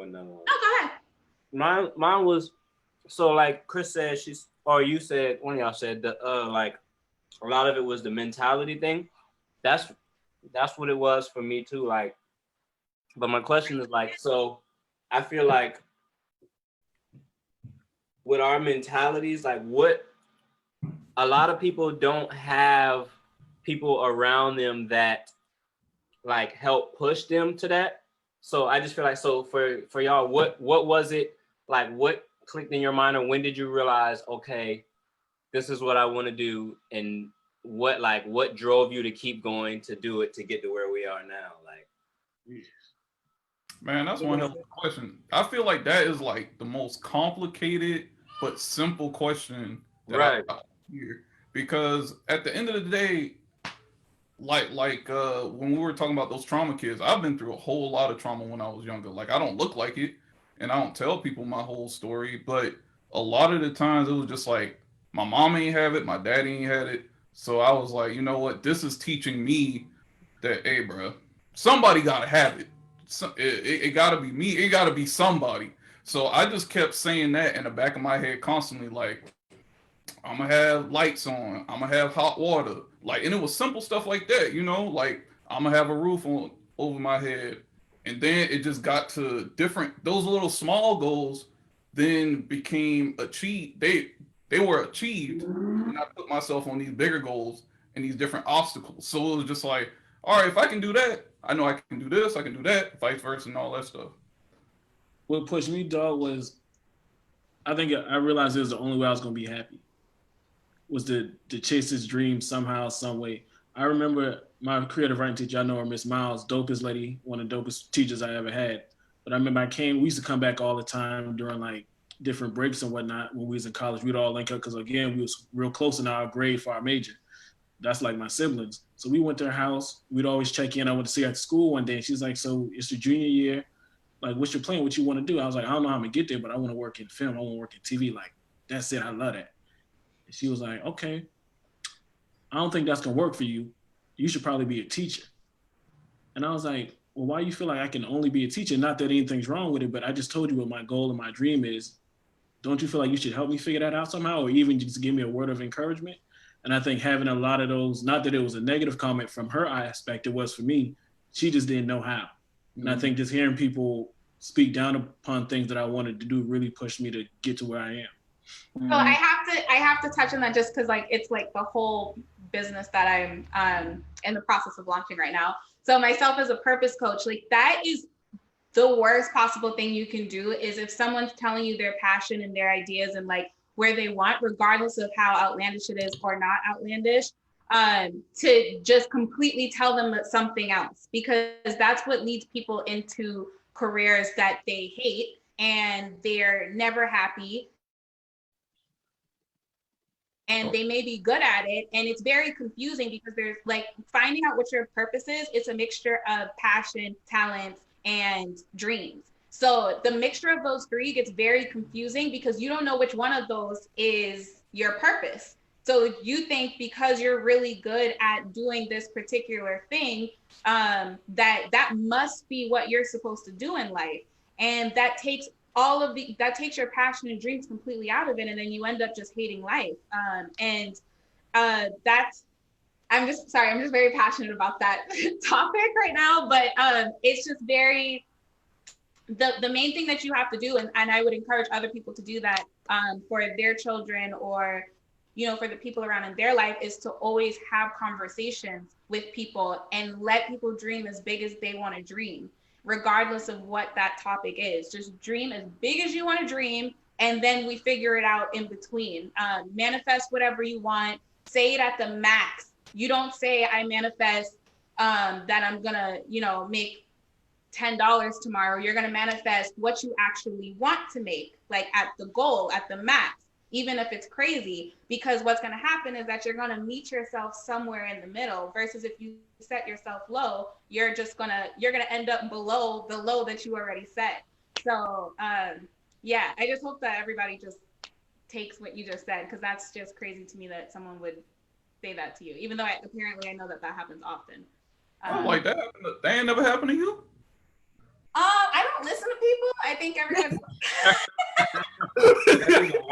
another one. Oh, go ahead. Mine was, so like Kris said, you said, one of y'all said that like a lot of it was the mentality thing. That's what it was for me too. Like, but my question is like, so I feel like with our mentalities, like what a lot of people don't have people around them that like help push them to that. So I just feel like, so for y'all, what was it like, what clicked in your mind, or when did you realize, okay, this is what I want to do, and what drove you to keep going to do it to get to where we are now? Like, man, that's one hell of a question. I feel like that is like the most complicated but simple question that right I hear, because at the end of the day, like when we were talking about those trauma kids, I've been through a whole lot of trauma when I was younger. Like I don't look like it, and I don't tell people my whole story, but a lot of the times it was just like my mom ain't have it, my daddy ain't had it. So I was like, you know what? This is teaching me that, hey, bro, somebody gotta have it. So it gotta be me. It gotta be somebody. So I just kept saying that in the back of my head constantly, like, I'm gonna have lights on, I'm gonna have hot water, like, and it was simple stuff like that, you know, like I'm gonna have a roof over my head. And then it just got to those little small goals then became achieved. They were achieved, and I put myself on these bigger goals and these different obstacles. So it was just like, all right, if I can do that, I know I can do this, I can do that, vice versa, and all that stuff. What pushed me, dog, was I think I realized it was the only way I was gonna be happy. Was to chase this dream somehow, some way. I remember my creative writing teacher, I know her, Miss Miles, dopest lady, one of the dopest teachers I ever had. But I remember we used to come back all the time during like different breaks and whatnot when we was in college. We'd all link up because again, we was real close in our grade for our major. That's like my siblings. So we went to her house. We'd always check in. I went to see her at school one day. And she's like, so it's your junior year. Like, what's your plan? What you want to do? I was like, I don't know how I'm going to get there, but I want to work in film. I want to work in TV. Like, that's it. I love that. And she was like, okay, I don't think that's going to work for you. You should probably be a teacher. And I was like, well, why do you feel like I can only be a teacher? Not that anything's wrong with it, but I just told you what my goal and my dream is. Don't you feel like you should help me figure that out somehow, or even just give me a word of encouragement? And I think having a lot of those, not that it was a negative comment from her aspect, it was for me, she just didn't know how. And I think just hearing people speak down upon things that I wanted to do really pushed me to get to where I am. So I have to touch on that just because like it's like the whole business that I'm in the process of launching right now. So myself as a purpose coach, like that is the worst possible thing you can do is if someone's telling you their passion and their ideas and like where they want, regardless of how outlandish it is or not outlandish, to just completely tell them something else, because that's what leads people into careers that they hate and they're never happy. And they may be good at it. And it's very confusing because there's like finding out what your purpose is. It's a mixture of passion, talent, and dreams. So the mixture of those three gets very confusing because you don't know which one of those is your purpose. So you think because you're really good at doing this particular thing, that must be what you're supposed to do in life. And that takes your passion and dreams completely out of it. And then you end up just hating life. I'm just very passionate about that topic right now, but it's just very, the main thing that you have to do, and I would encourage other people to do that for their children or, you know, for the people around in their life, is to always have conversations with people and let people dream as big as they want to dream, regardless of what that topic is. Just dream as big as you want to dream, and then we figure it out in between. Manifest whatever you want, say it at the max. You don't say, I manifest that I'm gonna, make $10 tomorrow. You're gonna manifest what you actually want to make, like at the goal, at the max, even if it's crazy, because what's gonna happen is that you're gonna meet yourself somewhere in the middle, versus if you set yourself low, you're gonna end up below the low that you already set. So yeah, I just hope that everybody just takes what you just said, because that's just crazy to me that someone would say that to you, even though apparently I know that happens often. Like that ain't never happened to you? I don't listen to people. I think everyone.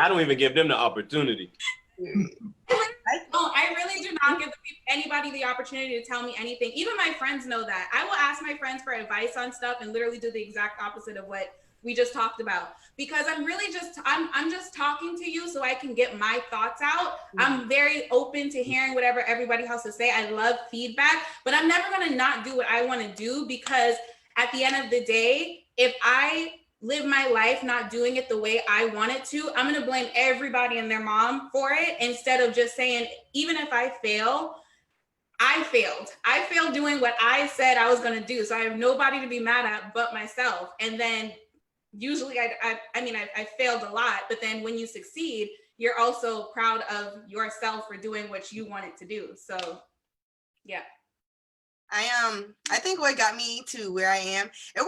I don't even give them the opportunity. I really do not give anybody the opportunity to tell me anything. Even my friends know that. I will ask my friends for advice on stuff and literally do the exact opposite of what we just talked about, because I'm really I'm just talking to you so I can get my thoughts out. I'm very open to hearing whatever everybody else to say. I love feedback, but I'm never going to not do what I want to do, because at the end of the day, if I live my life not doing it the way I want it to, I'm going to blame everybody and their mom for it, instead of just saying, even if I fail, I failed. I failed doing what I said I was going to do. So I have nobody to be mad at but myself. And then usually I failed a lot, but then when you succeed, you're also proud of yourself for doing what you wanted to do. So yeah. I think what got me to where I am, it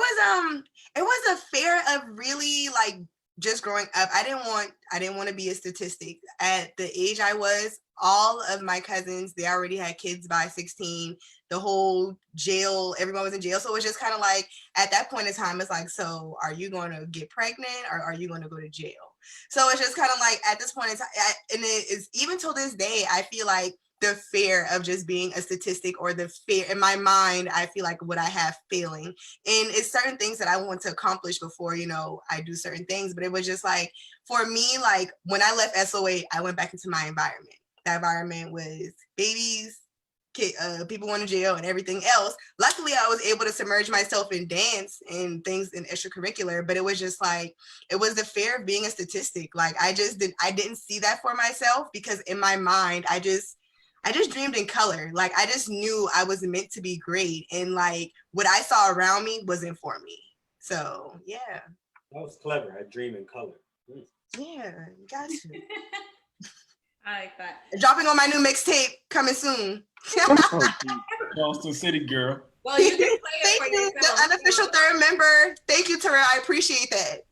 was a fear of really like just growing up. I didn't want to be a statistic. At the age I was, all of my cousins, they already had kids by 16. The whole jail, everyone was in jail. So it was just kind of like, at that point in time, it's like, so are you going to get pregnant or are you going to go to jail? So it's just kind of like, at this point in time, and it is, even till this day, I feel like the fear of just being a statistic, or the fear in my mind, I feel like what I have failing. And it's certain things that I want to accomplish before, I do certain things. But it was just like, for me, like when I left SOA, I went back into my environment. That environment was babies, people going to jail and everything else. Luckily, I was able to submerge myself in dance and things in extracurricular, but it was just like, it was the fear of being a statistic. Like I didn't see that for myself, because in my mind, I just dreamed in color. Like I just knew I was meant to be great, and like what I saw around me wasn't for me. So yeah. That was clever. I dream in color. Yeah, got to. I like that. Dropping on my new mixtape coming soon. Charleston City girl. Well, you can play it for Thank you, yourself. the unofficial third member. Thank you, Tyrell. I appreciate that.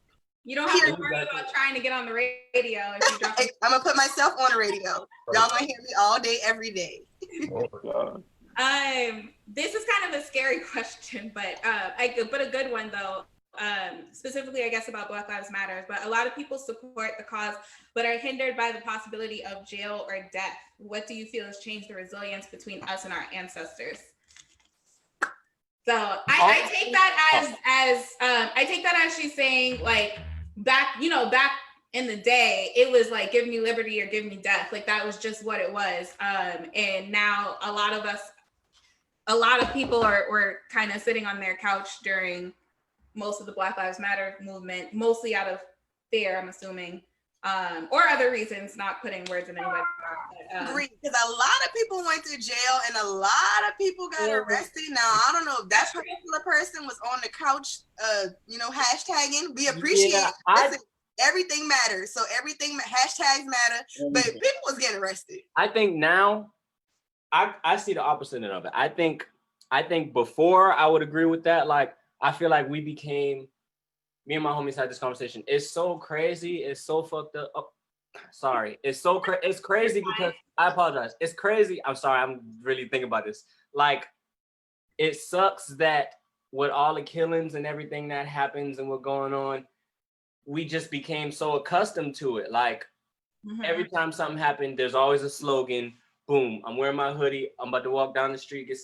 You don't have to worry about trying to get on the radio if you drop it. I'm gonna put myself on the radio. Y'all gonna hear me all day, every day. Oh my God. This is kind of a scary question, but a good one though. Specifically, I guess about Black Lives Matter, but a lot of people support the cause, but are hindered by the possibility of jail or death. What do you feel has changed the resilience between us and our ancestors? So I take that as she's saying, like, back in the day, it was like, give me liberty or give me death. Like that was just what it was. And now a lot of people were kind of sitting on their couch during most of the Black Lives Matter movement, mostly out of fear, I'm assuming, or other reasons, not putting words in anybody's mouth. Agree, because a lot of people went to jail and a lot of people got arrested. Now, I don't know if that particular person was on the couch, hashtagging. We appreciate it. Everything matters. So everything, hashtags matter, but people was getting arrested. I think now, I see the opposite of it. I think before I would agree with that. Like, I feel like me and my homies had this conversation. It's so crazy. It's so fucked up. Oh, sorry. It's crazy because I apologize. It's crazy. I'm sorry. I'm really thinking about this. Like, it sucks that with all the killings and everything that happens and what's going on, we just became so accustomed to it. Like, every time something happened, there's always a slogan. Boom, I'm wearing my hoodie. I'm about to walk down the street, get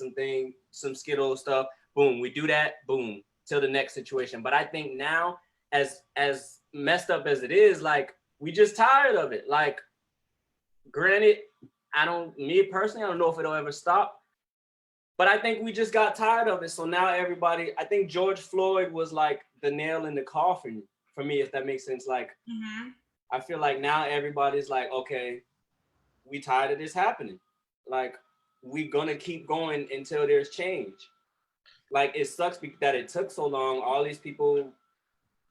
some Skittles stuff. Boom, we do that. Boom, till the next situation. But I think now, as messed up as it is, like, we just tired of it. Like, granted, me personally, I don't know if it'll ever stop, but I think we just got tired of it. So now everybody, I think George Floyd was like the nail in the coffin for me, if that makes sense. Like, I feel like now everybody's like, okay, we tired of this happening. Like, we gonna keep going until there's change. Like, it sucks that it took so long. All these people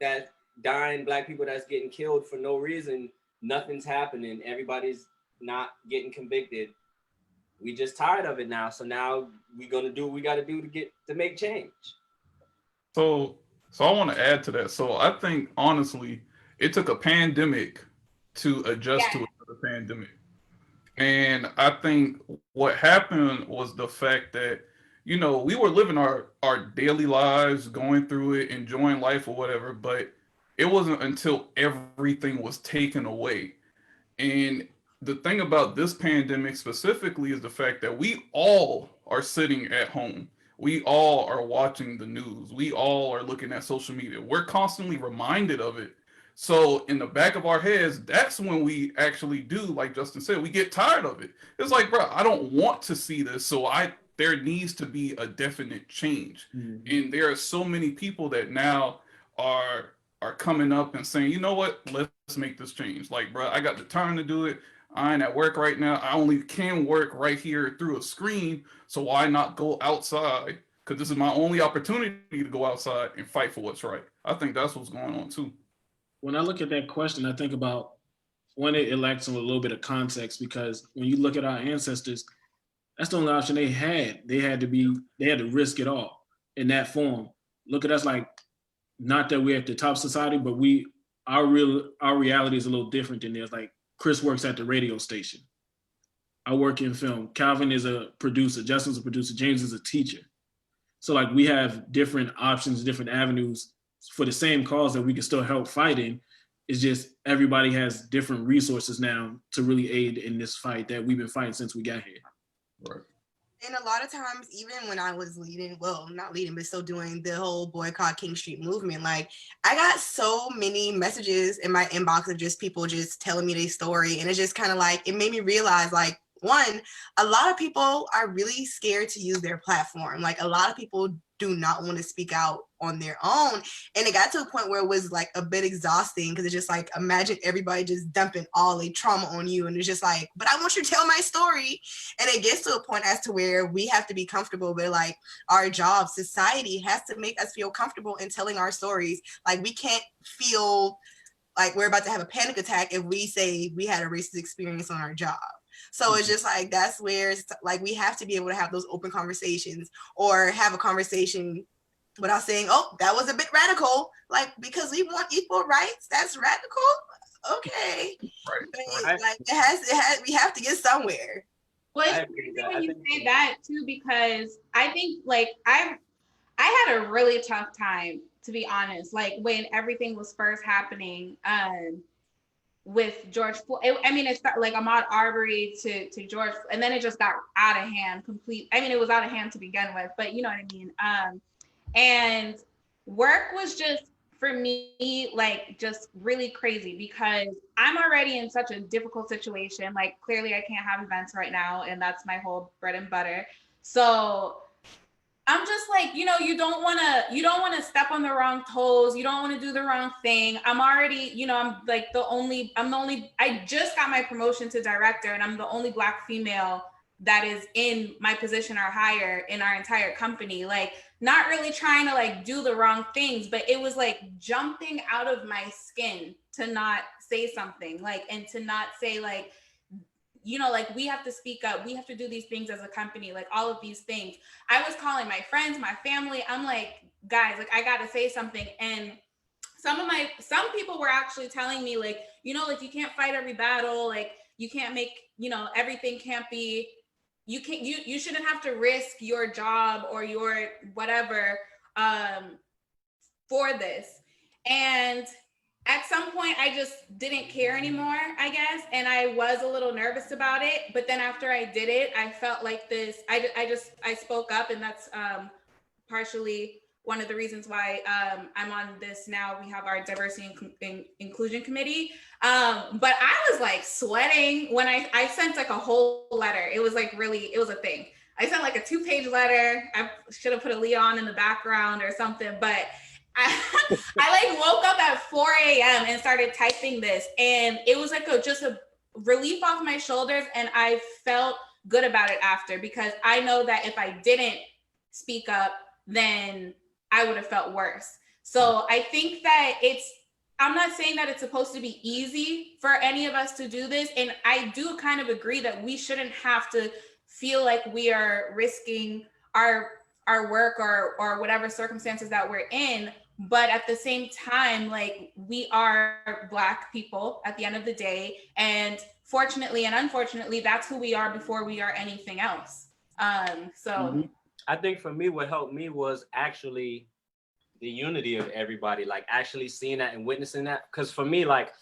that dying, Black people that's getting killed for no reason, nothing's happening. Everybody's not getting convicted. We just tired of it now. So now we gonna do what we gotta do to make change. So I want to add to that. So I think, honestly, it took a pandemic to adjust to another pandemic. And I think what happened was the fact that, we were living our daily lives, going through it, enjoying life or whatever, but it wasn't until everything was taken away. And the thing about this pandemic specifically is the fact that we all are sitting at home. We all are watching the news. We all are looking at social media. We're constantly reminded of it. So in the back of our heads, that's when we actually do, like Justin said, we get tired of it. It's like, bro, I don't want to see this. So there needs to be a definite change. And there are so many people that now are coming up and saying, you know what, let's make this change. Like, bro, I got the time to do it. I ain't at work right now. I only can work right here through a screen. So why not go outside? Because this is my only opportunity to go outside and fight for what's right. I think that's what's going on too. When I look at that question, I think about when it lacks a little bit of context, because when you look at our ancestors, that's the only option they had. They had to risk it all in that form. Look at us, like, not that we're at the top society, but our reality is a little different than theirs. Like, Kris works at the radio station. I work in film. Calvin is a producer. Justin's a producer. James is a teacher. So, like, we have different options, different avenues for the same cause that we can still help fighting. It's just everybody has different resources now to really aid in this fight that we've been fighting since we got here. Right. And a lot of times, even when I was not leading, but still doing the whole boycott King Street movement, like, I got so many messages in my inbox of just people just telling me their story. And it's just kind of like, it made me realize, like, one, a lot of people are really scared to use their platform. Like a lot of people do not want to speak out on their own. And it got to a point where it was like a bit exhausting because it's just like, imagine everybody just dumping all their trauma on you. And it's just like, but I want you to tell my story. And it gets to a point as to where we have to be comfortable with like our job. Society has to make us feel comfortable in telling our stories. Like we can't feel like we're about to have a panic attack if we say we had a racist experience on our job. So it's just like, that's where it's like, we have to be able to have those open conversations or have a conversation without saying, oh, that was a bit radical. Like, because we want equal rights, that's radical. Okay. Right. Like it has, we have to get somewhere. Well, it's crazy when you say that too, because I think like I had a really tough time, to be honest, like when everything was first happening, with George Floyd. I mean, it started like Ahmaud Arbery to George, and then it just got out of hand I mean, it was out of hand to begin with, but you know what I mean? And work was just, for me, like just really crazy because I'm already in such a difficult situation. Like clearly I can't have events right now, and that's my whole bread and butter. So I'm just like, you know, you don't want to step on the wrong toes. You don't want to do the wrong thing. I'm already, you know, I just got my promotion to director, and I'm the only Black female that is in my position or higher in our entire company. Like not really trying to like do the wrong things, but it was like jumping out of my skin to not say something, like, and to not say like, you know, like we have to speak up. We have to do these things as a company, like all of these things. I was calling my friends, my family. I'm like, guys, like I got to say something. And some people were actually telling me like, you know, like you can't fight every battle. Like you can't make, you know, everything can't be, you shouldn't have to risk your job or your whatever for this. And at some point, I just didn't care anymore, I guess. And I was a little nervous about it. But then after I did it, I felt like this, I spoke up, and that's partially one of the reasons why I'm on this now. We have our diversity and inclusion committee. But I was like sweating when I sent like a whole letter. It was like really, it was a thing. I sent like a 2-page letter. I should have put a Leon in the background or something, but I like woke up at 4 a.m. and started typing this, and it was like just a relief off my shoulders, and I felt good about it after, because I know that if I didn't speak up, then I would have felt worse. So I think that I'm not saying that it's supposed to be easy for any of us to do this, and I do kind of agree that we shouldn't have to feel like we are risking our work or whatever circumstances that we're in. But at the same time, like we are Black people at the end of the day. And fortunately and unfortunately, that's who we are before we are anything else. I think for me, what helped me was actually the unity of everybody, like actually seeing that and witnessing that. Because for me, like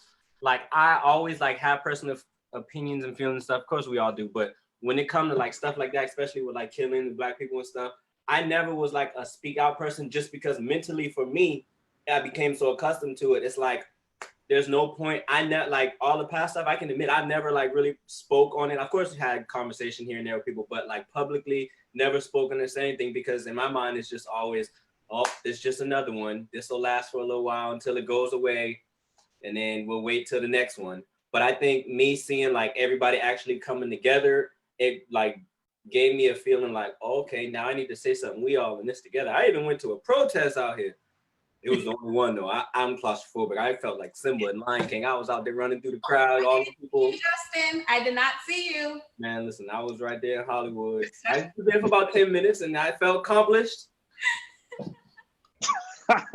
I always like have personal opinions and feelings and stuff. Of course we all do. But when it comes to like stuff like that, especially with like killing the Black people and stuff, I never was like a speak out person, just because mentally for me, I became so accustomed to it. It's like, there's no point. I never, like all the past stuff, I can admit, I've never like really spoke on it. Of course, had conversation here and there with people, but like publicly, never spoken or said anything, because in my mind, it's just always, oh, it's just another one. This will last for a little while until it goes away, and then we'll wait till the next one. But I think me seeing like everybody actually coming together, it like gave me a feeling like, oh, okay, now I need to say something. We all in this together. I even went to a protest out here. It was the only one though. I'm claustrophobic. I felt like Simba in Lion King. I was out there running through the crowd. All the people. Justin, I did not see you. Man, listen, I was right there in Hollywood. I was there for about 10 minutes, and I felt accomplished. That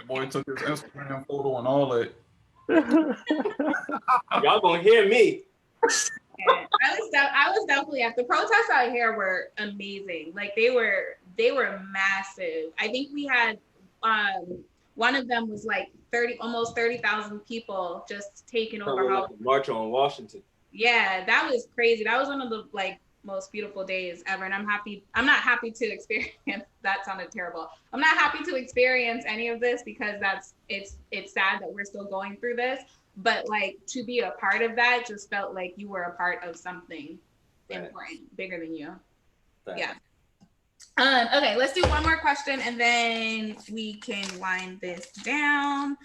boy took his Instagram photo and all that. Y'all gonna hear me. I was definitely at the protests out here were amazing. Like they were massive. I think we had one of them was like almost 30,000 people just taking over. Like a march on Washington. Yeah, that was crazy. That was one of the like most beautiful days ever. And I'm not happy to experience, that sounded terrible. I'm not happy to experience any of this, because it's sad that we're still going through this. but like to be a part of that just felt like you were a part of something important, bigger than you. Yeah. Okay, let's do one more question and then we can wind this down.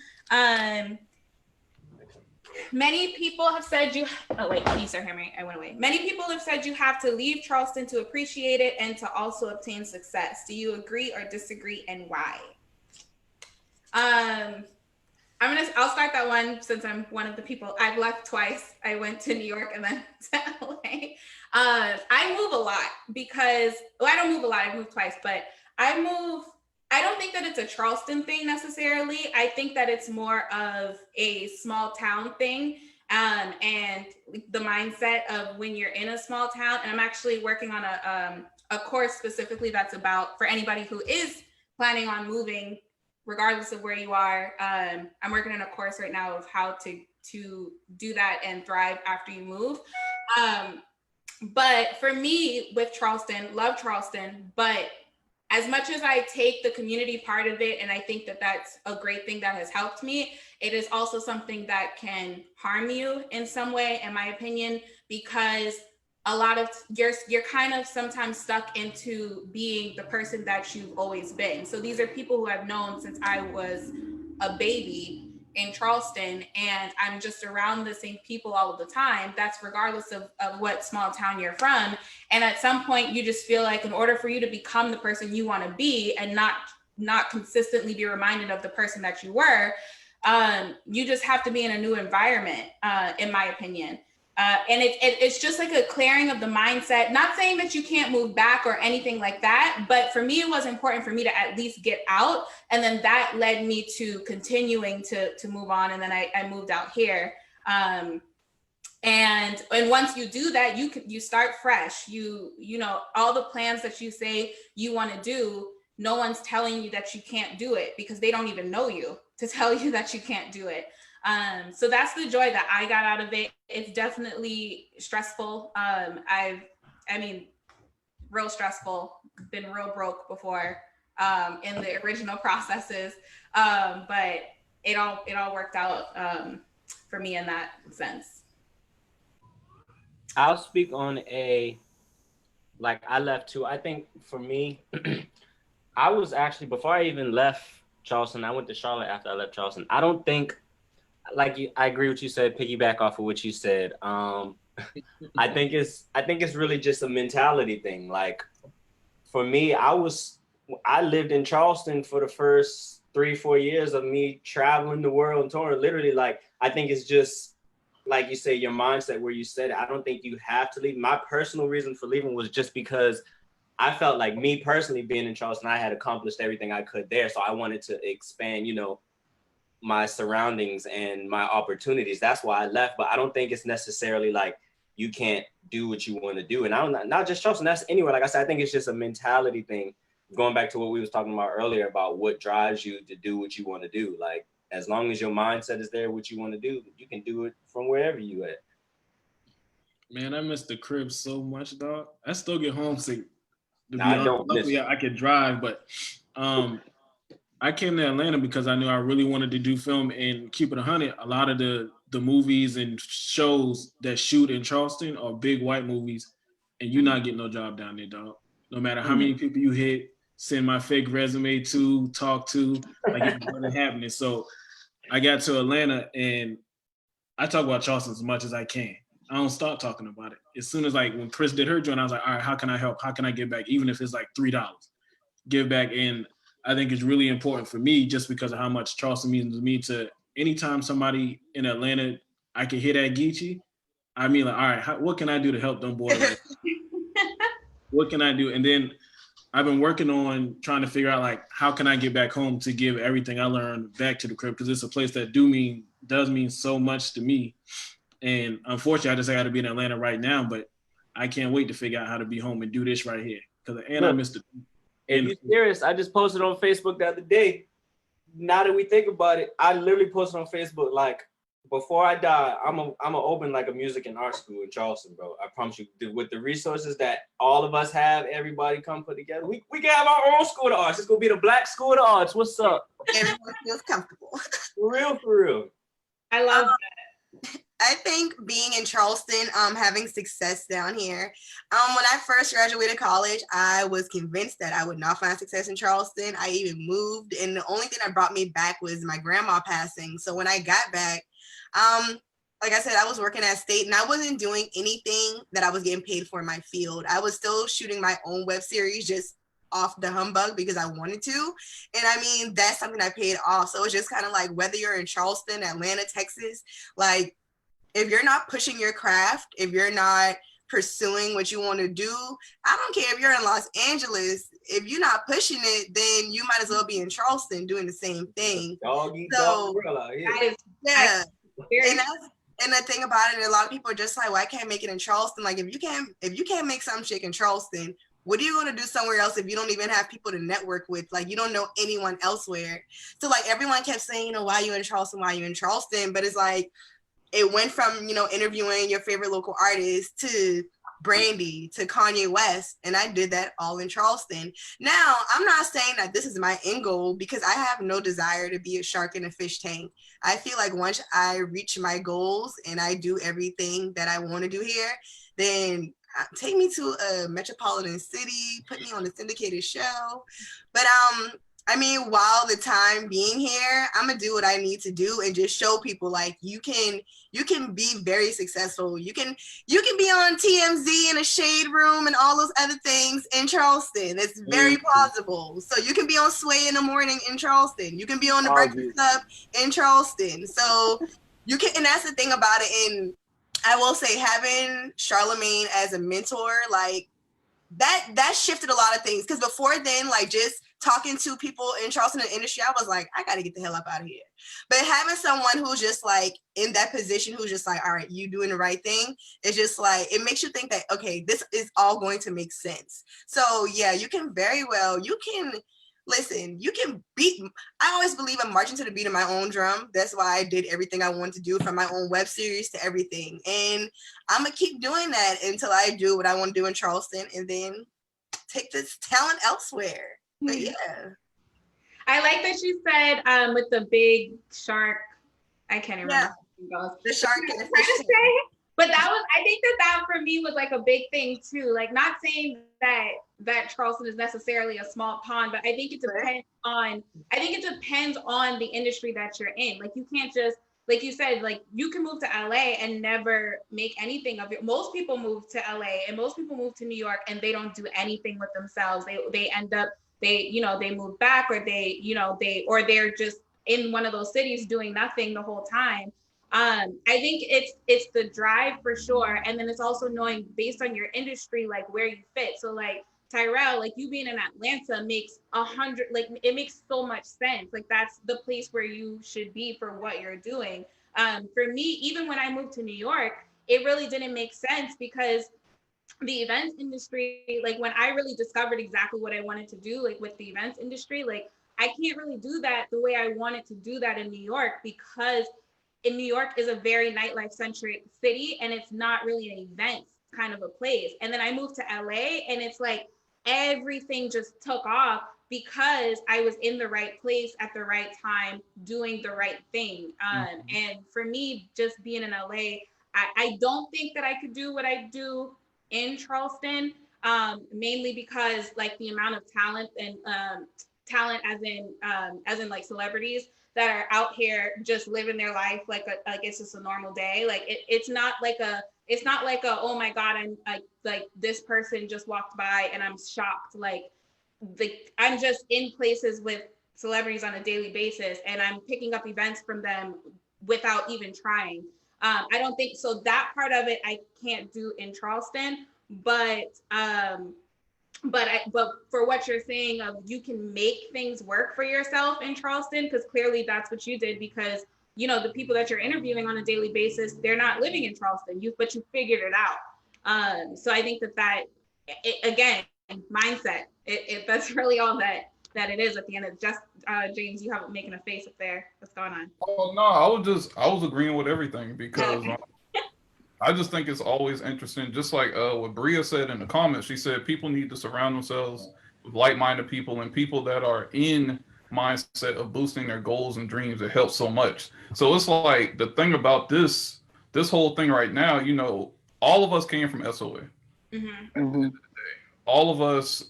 Many people have said please sir, hear me, I went away. Many people have said you have to leave Charleston to appreciate it and to also obtain success. Do you agree or disagree, and why? I'll start that one since I'm one of the people. I've left twice. I went to New York and then to LA. I move a lot because, well, I don't move a lot. I've moved twice, but I don't think that it's a Charleston thing necessarily. I think that it's more of a small town thing, and the mindset of when you're in a small town. And I'm actually working on a course specifically that's about, for anybody who is planning on moving, regardless of where you are. I'm working on a course right now of how to do that and thrive after you move. But for me with Charleston, love Charleston, but as much as I take the community part of it, and I think that that's a great thing that has helped me, it is also something that can harm you in some way, in my opinion, because a lot of you're kind of sometimes stuck into being the person that you've always been. So these are people who I've known since I was a baby in Charleston, and I'm just around the same people all of the time. That's regardless of what small town you're from. And at some point you just feel like in order for you to become the person you want to be and not consistently be reminded of the person that you were, you just have to be in a new environment, in my opinion. And it's just like a clearing of the mindset, not saying that you can't move back or anything like that, but for me, it was important for me to at least get out. And then that led me to continuing to move on. And then I moved out here. And once you do that, you start fresh. You know, all the plans that you say you want to do, no one's telling you that you can't do it because they don't even know you to tell you that you can't do it. So that's the joy that I got out of it. It's definitely stressful. I mean, real stressful, been real broke before, in the original processes. But it all worked out, for me in that sense. I'll speak on I left too. I think for me, I was actually, before I even left Charleston, I went to Charlotte after I left Charleston. I don't think, I agree with you said, piggyback off of what you said. I think it's really just a mentality thing. Like for me, I lived in Charleston for the first 3-4 years of me traveling the world and touring. Literally, like, I think it's just, like you say, your mindset where you said it. I don't think you have to leave. My personal reason for leaving was just because I felt like me personally being in Charleston, I had accomplished everything I could there. So I wanted to expand, my surroundings and my opportunities. That's why I left. But I don't think it's necessarily like you can't do what you want to do. And I don't, not just Charleston, that's anywhere. Like I said, I think it's just a mentality thing. Going back to what we was talking about earlier about what drives you to do what you want to do. Like, as long as your mindset is there, what you want to do, you can do it from wherever you at. Man, I miss the crib so much, dog. I still get homesick. I don't miss Luckily, I could drive, but I came to Atlanta because I knew I really wanted to do film and keep it 100. A lot of the movies and shows that shoot in Charleston are big white movies, and you're not getting no job down there, dog. No matter how many people you hit, send my fake resume to, talk to, like it wasn't happening. So I got to Atlanta and I talk about Charleston as much as I can. I don't stop talking about it. As soon as when Kris did her joint, I was like, all right, how can I help? How can I give back? Even if it's like $3, give back. And I think it's really important for me just because of how much Charleston means to me. To anytime somebody in Atlanta, I can hear that Geechee, I mean, like, all right, what can I do to help them boys? What can I do? And then I've been working on trying to figure out how can I get back home to give everything I learned back to the crib, because it's a place that does mean so much to me. And unfortunately, I got to be in Atlanta right now, but I can't wait to figure out how to be home and do this right here. I missed it. If you're serious, I just posted on Facebook the other day. Now that we think about it, I literally posted on Facebook, before I die, I'm gonna open a music and art school in Charleston, bro. I promise you, with the resources that all of us have, everybody come put together, we can have our own school of arts. It's gonna be the Black School of Arts. What's up? Everyone feels comfortable. For real. I love that. I think being in Charleston, having success down here. When I first graduated college, I was convinced that I would not find success in Charleston. I even moved, and the only thing that brought me back was my grandma passing. So when I got back, like I said, I was working at State, and I wasn't doing anything that I was getting paid for in my field. I was still shooting my own web series, just off the humbug because I wanted to. And I mean, that's something I paid off. So it's just kind of like, whether you're in Charleston, Atlanta, Texas, like, if you're not pushing your craft, if you're not pursuing what you want to do, I don't care if you're in Los Angeles, if you're not pushing it, then you might as well be in Charleston doing the same thing. So yeah. And the thing about it, a lot of people are just like, well, I can't make it in Charleston. Like, if you can't make some shit in Charleston, what are you going to do somewhere else if you don't even have people to network with? Like, you don't know anyone elsewhere. So like, everyone kept saying, why are you in Charleston? Why are you in Charleston? But it's like, it went from, interviewing your favorite local artist to Brandy to Kanye West. And I did that all in Charleston. Now, I'm not saying that this is my end goal, because I have no desire to be a shark in a fish tank. I feel like once I reach my goals and I do everything that I want to do here, then take me to a metropolitan city, put me on a syndicated show. But I mean, while the time being here, I'm gonna do what I need to do and just show people, like, you can be very successful. You can be on TMZ in a shade room and all those other things in Charleston. It's very plausible. So you can be on Sway in the morning in Charleston. You can be on the Breakfast Club in Charleston. So you can, and that's the thing about it. And I will say, having Charlemagne as a mentor, like, that shifted a lot of things. Because before then, like, just talking to people in Charleston in the industry, I was like, I got to get the hell up out of here. But having someone who's just like in that position, who's just like, all right, you doing the right thing, it's just like, it makes you think that, okay, this is all going to make sense. So yeah, you can beat, I always believe in marching to the beat of my own drum. That's why I did everything I wanted to do, from my own web series to everything. And I'm gonna keep doing that until I do what I want to do in Charleston, and then take this talent elsewhere. But yeah. I like that you said with the big shark, I can't even remember how it goes. The shark and the fish tank. But I think that for me was like a big thing too. Like, not saying that Charleston is necessarily a small pond, but I think it depends on the industry that you're in. Like, you can't just, like you said, like, you can move to LA and never make anything of it. Most people move to LA and most people move to New York and they don't do anything with themselves. They end up, they move back, or they're just in one of those cities doing nothing the whole time. I think it's the drive for sure. And then it's also knowing, based on your industry, like, where you fit. So like Tyrell, like, you being in Atlanta makes it makes so much sense. Like, that's the place where you should be for what you're doing. For me, even when I moved to New York, it really didn't make sense, because the events industry, like, when I really discovered exactly what I wanted to do, like with the events industry, like, I can't really do that the way I wanted to do that in New York, because in New York is a very nightlife centric city, and it's not really an events kind of a place. And then I moved to LA, and it's like everything just took off because I was in the right place at the right time, doing the right thing. And for me, just being in LA, I don't think that I could do what I do in Charleston, mainly because, like, the amount of talent and talent as in like celebrities that are out here just living their life like it's just a normal day. Like, it's not like a oh my God, I'm like this person just walked by and I'm shocked. Like I'm just in places with celebrities on a daily basis, and I'm picking up events from them without even trying. I don't think so. That part of it I can't do in Charleston, but for what you're saying of you can make things work for yourself in Charleston, because clearly that's what you did, because the people that you're interviewing on a daily basis, they're not living in Charleston, but you figured it out. So I think that again, mindset, that's really all that it is at the end of just James, you have it making a face up there. What's going on? Oh no, I was agreeing with everything, because I just think it's always interesting. Just like what Bria said in the comments, she said people need to surround themselves with like-minded people and people that are in mindset of boosting their goals and dreams. It helps so much. So it's like the thing about this this whole thing right now, you know, all of us came from SOA. Mm-hmm. All of us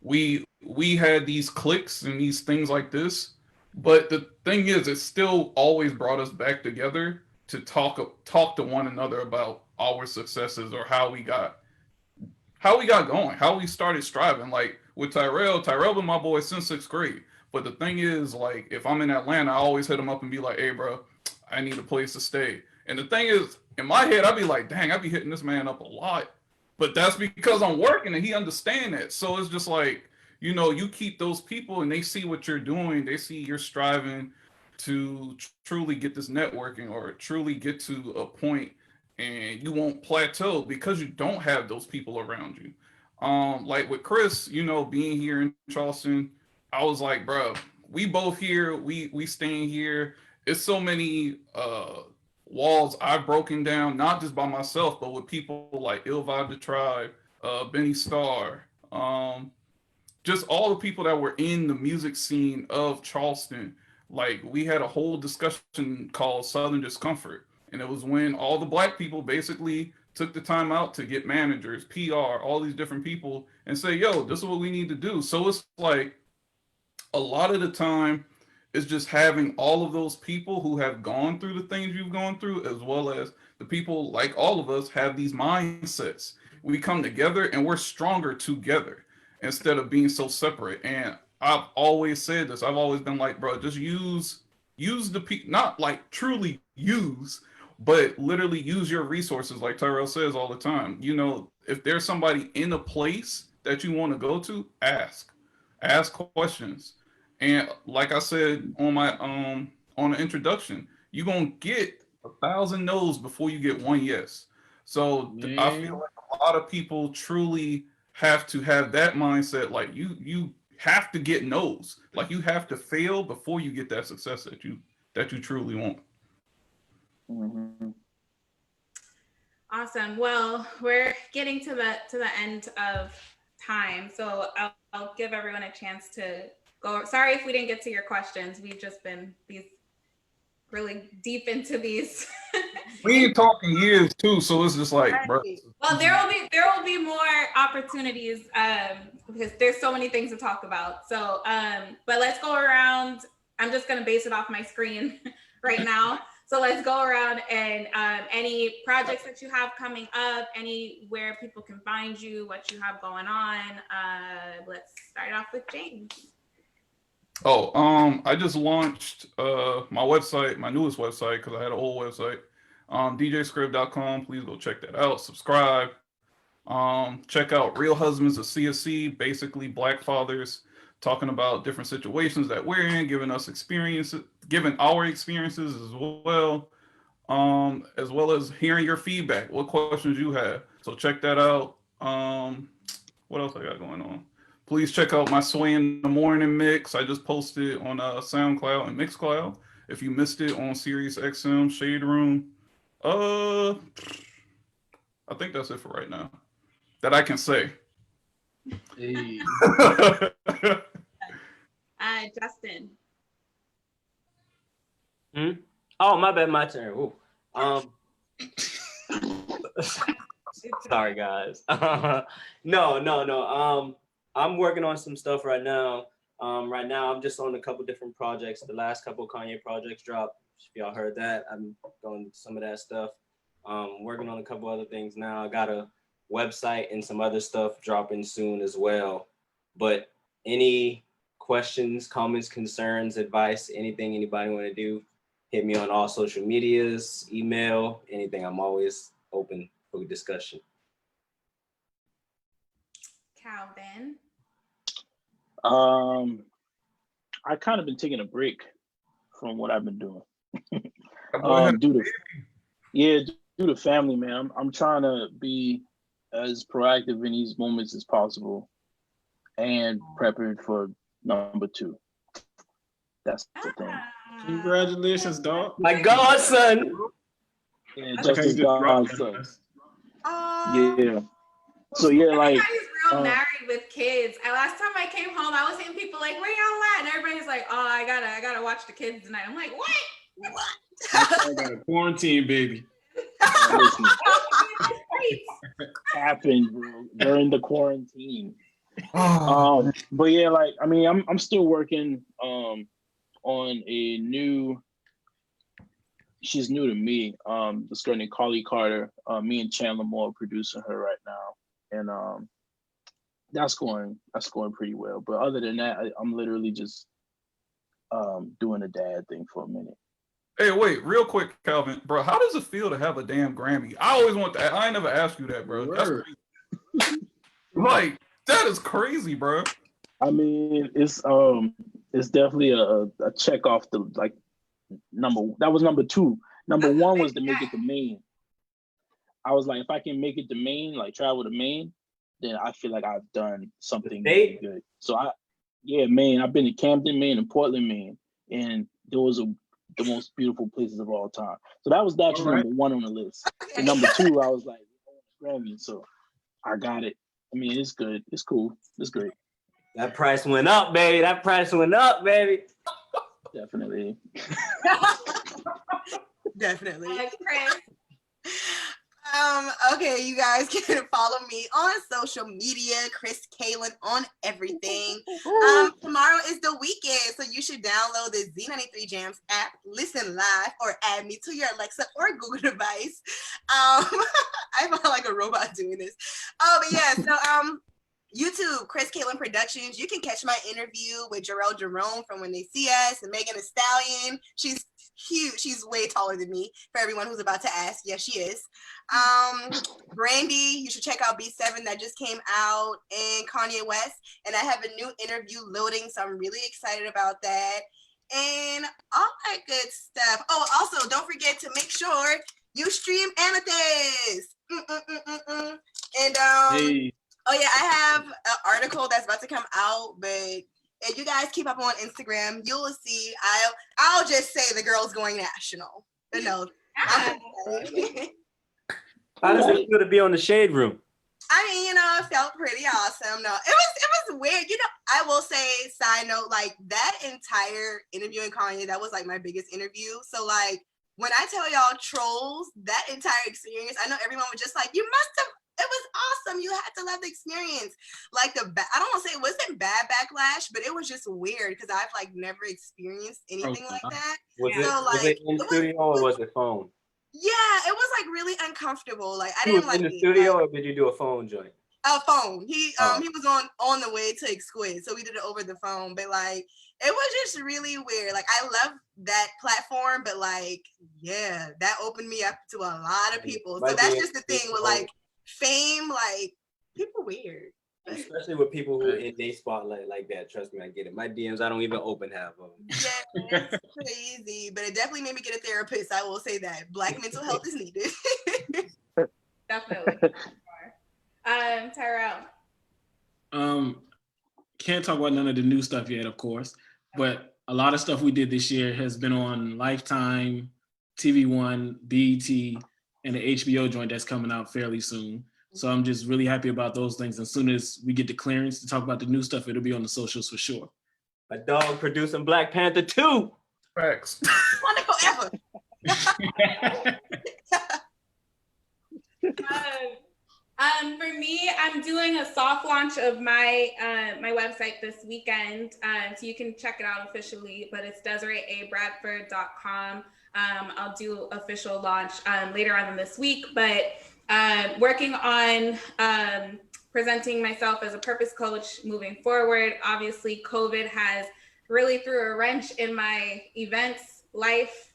we had these cliques and these things like this, but the thing is, it still always brought us back together to talk to one another about our successes or how we got going, how we started striving. Like with Tyrell been my boy since 6th grade. But the thing is, like, if I'm in Atlanta, I always hit him up and be like, hey, bro, I need a place to stay. And the thing is, in my head, I'd be like, dang, I'd be hitting this man up a lot. But that's because I'm working and he understands it. So it's just like, you know, you keep those people and they see what you're doing. They see you're striving to truly get this networking or truly get to a point, and you won't plateau because you don't have those people around you. Like with Kris, you know, being here in Charleston, I was like, bro, we both here, we staying here. It's so many walls I've broken down, not just by myself, but with people like Ill Vibe the Tribe, Benny Starr, just all the people that were in the music scene of Charleston. Like, we had a whole discussion called Southern Discomfort. And it was when all the Black people basically took the time out to get managers, PR, all these different people, and say, yo, this is what we need to do. So it's like, a lot of the time, it's just having all of those people who have gone through the things you've gone through, as well as the people like all of us have these mindsets. We come together and we're stronger together instead of being so separate. And I've always said this. I've always been like, bro, just use the people, not like truly use, but literally use your resources, like Tyrell says all the time. You know, if there's somebody in a place that you want to go to, ask questions. And like I said on my on the introduction, you're gonna get 1,000 no's before you get one yes. So I feel like a lot of people truly have to have that mindset. Like you have to get no's. Like you have to fail before you get that success that you truly want. Mm-hmm. Awesome. Well, we're getting to the end of time, so I'll give everyone a chance to go. Sorry if we didn't get to your questions. We've just been really deep into these. We ain't talking years too, so it's just like, bro. Well, there will be more opportunities because there's so many things to talk about. So, but let's go around. I'm just gonna base it off my screen right now. So let's go around and any projects that you have coming up, anywhere people can find you, what you have going on. Let's start off with James. Oh, I just launched my website, my newest website, because I had an old website, djscrib.com. Please go check that out. Subscribe. Check out Real Husbands of CofC, basically Black fathers talking about different situations that we're in, giving our experiences as well as hearing your feedback, what questions you have. So check that out. What else I got going on? Please check out my Sway in the Morning mix. I just posted on SoundCloud and Mixcloud. If you missed it on Sirius XM Shade Room, I think that's it for right now that I can say. Hey. Justin. Oh, my bad, my turn. Ooh. Sorry, guys. No. I'm working on some stuff right now. Right now, I'm just on a couple different projects. The last couple Kanye projects dropped. If y'all heard that, I'm doing some of that stuff. Working on a couple other things now. I got a website and some other stuff dropping soon as well. But any questions, comments, concerns, advice, anything anybody want to do, hit me on all social medias, email, anything. I'm always open for discussion. Calvin. I kind of been taking a break from what I've been doing. Due to family, man. I'm trying to be as proactive in these moments as possible and preparing for number 2. That's the thing. Congratulations, dog. My godson. Yeah, Justin's godson. Yeah. So yeah, like he's real married with kids. Last time I came home, I was seeing people like, "Where y'all at?" And everybody's like, "Oh, I gotta watch the kids tonight." I'm like, "What?" I got a quarantine baby. Listen, happened, bro, during the quarantine. But yeah, like I mean, I'm still working on a new. She's new to me. This girl named Carly Carter. Me and Chandler Moore producing her right now, and that's going pretty well. But other than that, I'm literally just doing a dad thing for a minute. Hey, wait, real quick, Calvin, bro. How does it feel to have a damn Grammy? I always want that. I ain't never asked you that, bro. That's crazy. Like, that is crazy, bro. I mean, it's definitely a check off the like that was number 2. Number 1 was to make it the main. I was like, if I can make it the main, like travel to Maine, then I feel like I've done something really good. So Maine. I've been to Camden, Maine, and Portland, Maine, and those are the most beautiful places of all time. So that was actually number 1 on the list. And number 2, I was like, Grammy. So I got it. I mean, it's good. It's cool. It's great. That price went up, baby. That price went up, baby. Definitely. Definitely. Kris. Okay, you guys can follow me on social media, Kris Kaylin on everything. Tomorrow is the weekend, so you should download the Z93 Jams app, listen live, or add me to your Alexa or Google device. I feel like a robot doing this. But yeah, so YouTube, Kris Kaylin Productions. You can catch my interview with Jarrell Jerome from When They See Us and Megan Thee Stallion. She's huge. She's way taller than me, for everyone who's about to ask. Yes, she is. Brandy, you should check out B7 that just came out, and Kanye West. And I have a new interview loading, so I'm really excited about that. And all that good stuff. Oh, also, don't forget to make sure you stream Amethyst. And Hey. oh yeah, I have an article that's about to come out, but if you guys keep up on Instagram, you will see. I'll just say the girl's going national. But no. How does it feel to be on the Shade Room? I mean, it felt pretty awesome. No, it was weird. I will say, side note, like that entire interviewing Kanye, that was like my biggest interview. So like when I tell y'all trolls, that entire experience, I know everyone was just like, you must have. It was awesome. You had to love the experience. Like I don't want to say it wasn't bad backlash, but it was just weird because I've like never experienced anything like that. Was it in the studio or was it phone? Yeah, it was like really uncomfortable. Like I You didn't was like in the studio or did you do a phone joint? A phone. He was on the way to Exquisite, so we did it over the phone. But like it was just really weird. Like I love that platform, but like yeah, that opened me up to a lot of people. So that's just the thing with like fame, like people weird. Especially with people who in their spotlight like that. Trust me, I get it. My DMs, I don't even open half of them. Yeah, it's crazy, but it definitely made me get a therapist. I will say that Black mental health is needed. Definitely. Tyrell. Can't talk about none of the new stuff yet, of course, but a lot of stuff we did this year has been on Lifetime, TV One, BET, and the HBO joint that's coming out fairly soon. So I'm just really happy about those things. As soon as we get the clearance to talk about the new stuff, it'll be on the socials for sure. A dog producing Black Panther 2. Facts. Wonderful ever. For me, I'm doing a soft launch of my my website this weekend, so you can check it out officially. But it's DesireeABradford.com. I'll do official launch later on in this week, but working on presenting myself as a purpose coach moving forward. Obviously, COVID has really threw a wrench in my events life.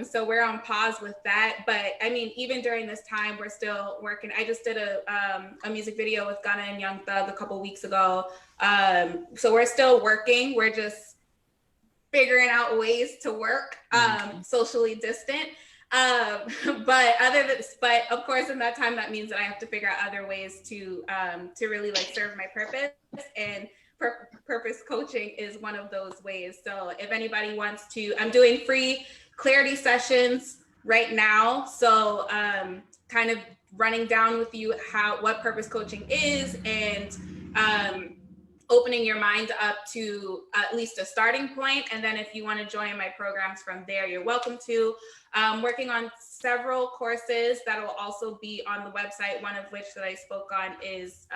So we're on pause with that. But I mean, even during this time, we're still working. I just did a music video with Gunna and Young Thug a couple weeks ago. So we're still working. We're just figuring out ways to work socially distant. But of course, in that time, that means that I have to figure out other ways to really like serve my purpose, and purpose coaching is one of those ways. So if anybody wants to, I'm doing free clarity sessions right now. So kind of running down with you what purpose coaching is, and opening your mind up to at least a starting point. And then if you want to join my programs from there, you're welcome to. Working on several courses that will also be on the website, one of which that I spoke on is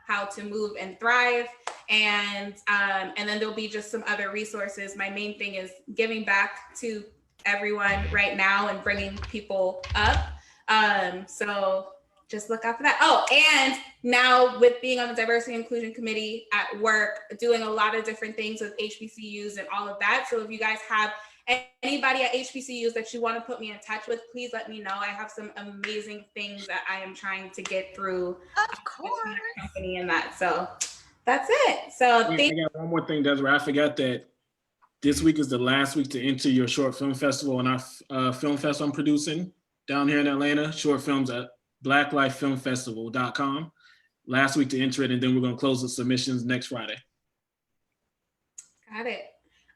how to move and thrive. And then there'll be just some other resources. My main thing is giving back to everyone right now and bringing people up. So just look out for that. Oh, and now with being on the Diversity and Inclusion Committee at work, doing a lot of different things with HBCUs and all of that. So if you guys have anybody at HBCUs that you want to put me in touch with, please let me know. I have some amazing things that I am trying to get through. Of course. My company and that. So that's it. So I got one more thing, Desiree. I forgot that this week is the last week to enter your short film festival, and our film festival I'm producing down here in Atlanta, short films at blacklifefilmfestival.com. Last week to enter it, and then we're going to close the submissions next Friday. Got it.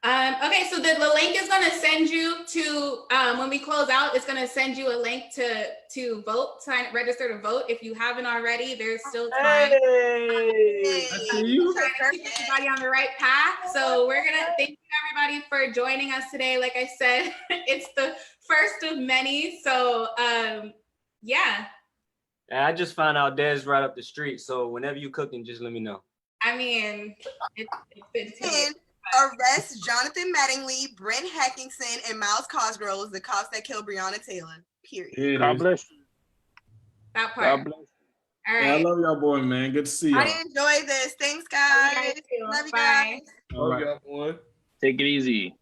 Okay, so the link is going to send you to, when we close out, it's going to send you a link to vote, register to vote. If you haven't already, there's still time. Hey, I see you. Trying to keep everybody on the right path. So we're going to thank you everybody for joining us today. Like I said, it's the first of many. So yeah. And I just found out Des right up the street. So whenever you cooking, just let me know. I mean, it's been And arrest Jonathan Mattingly, Brent Hackinson, and Miles Cosgrove, the cops that killed Breonna Taylor. Period. God bless you. that part. God bless you. All Yeah, I right. love y'all, boy, man. Good to see y'all. I enjoyed this. Thanks, guys. Love you Bye. guys. All right. Love y'all, boy. Take it easy.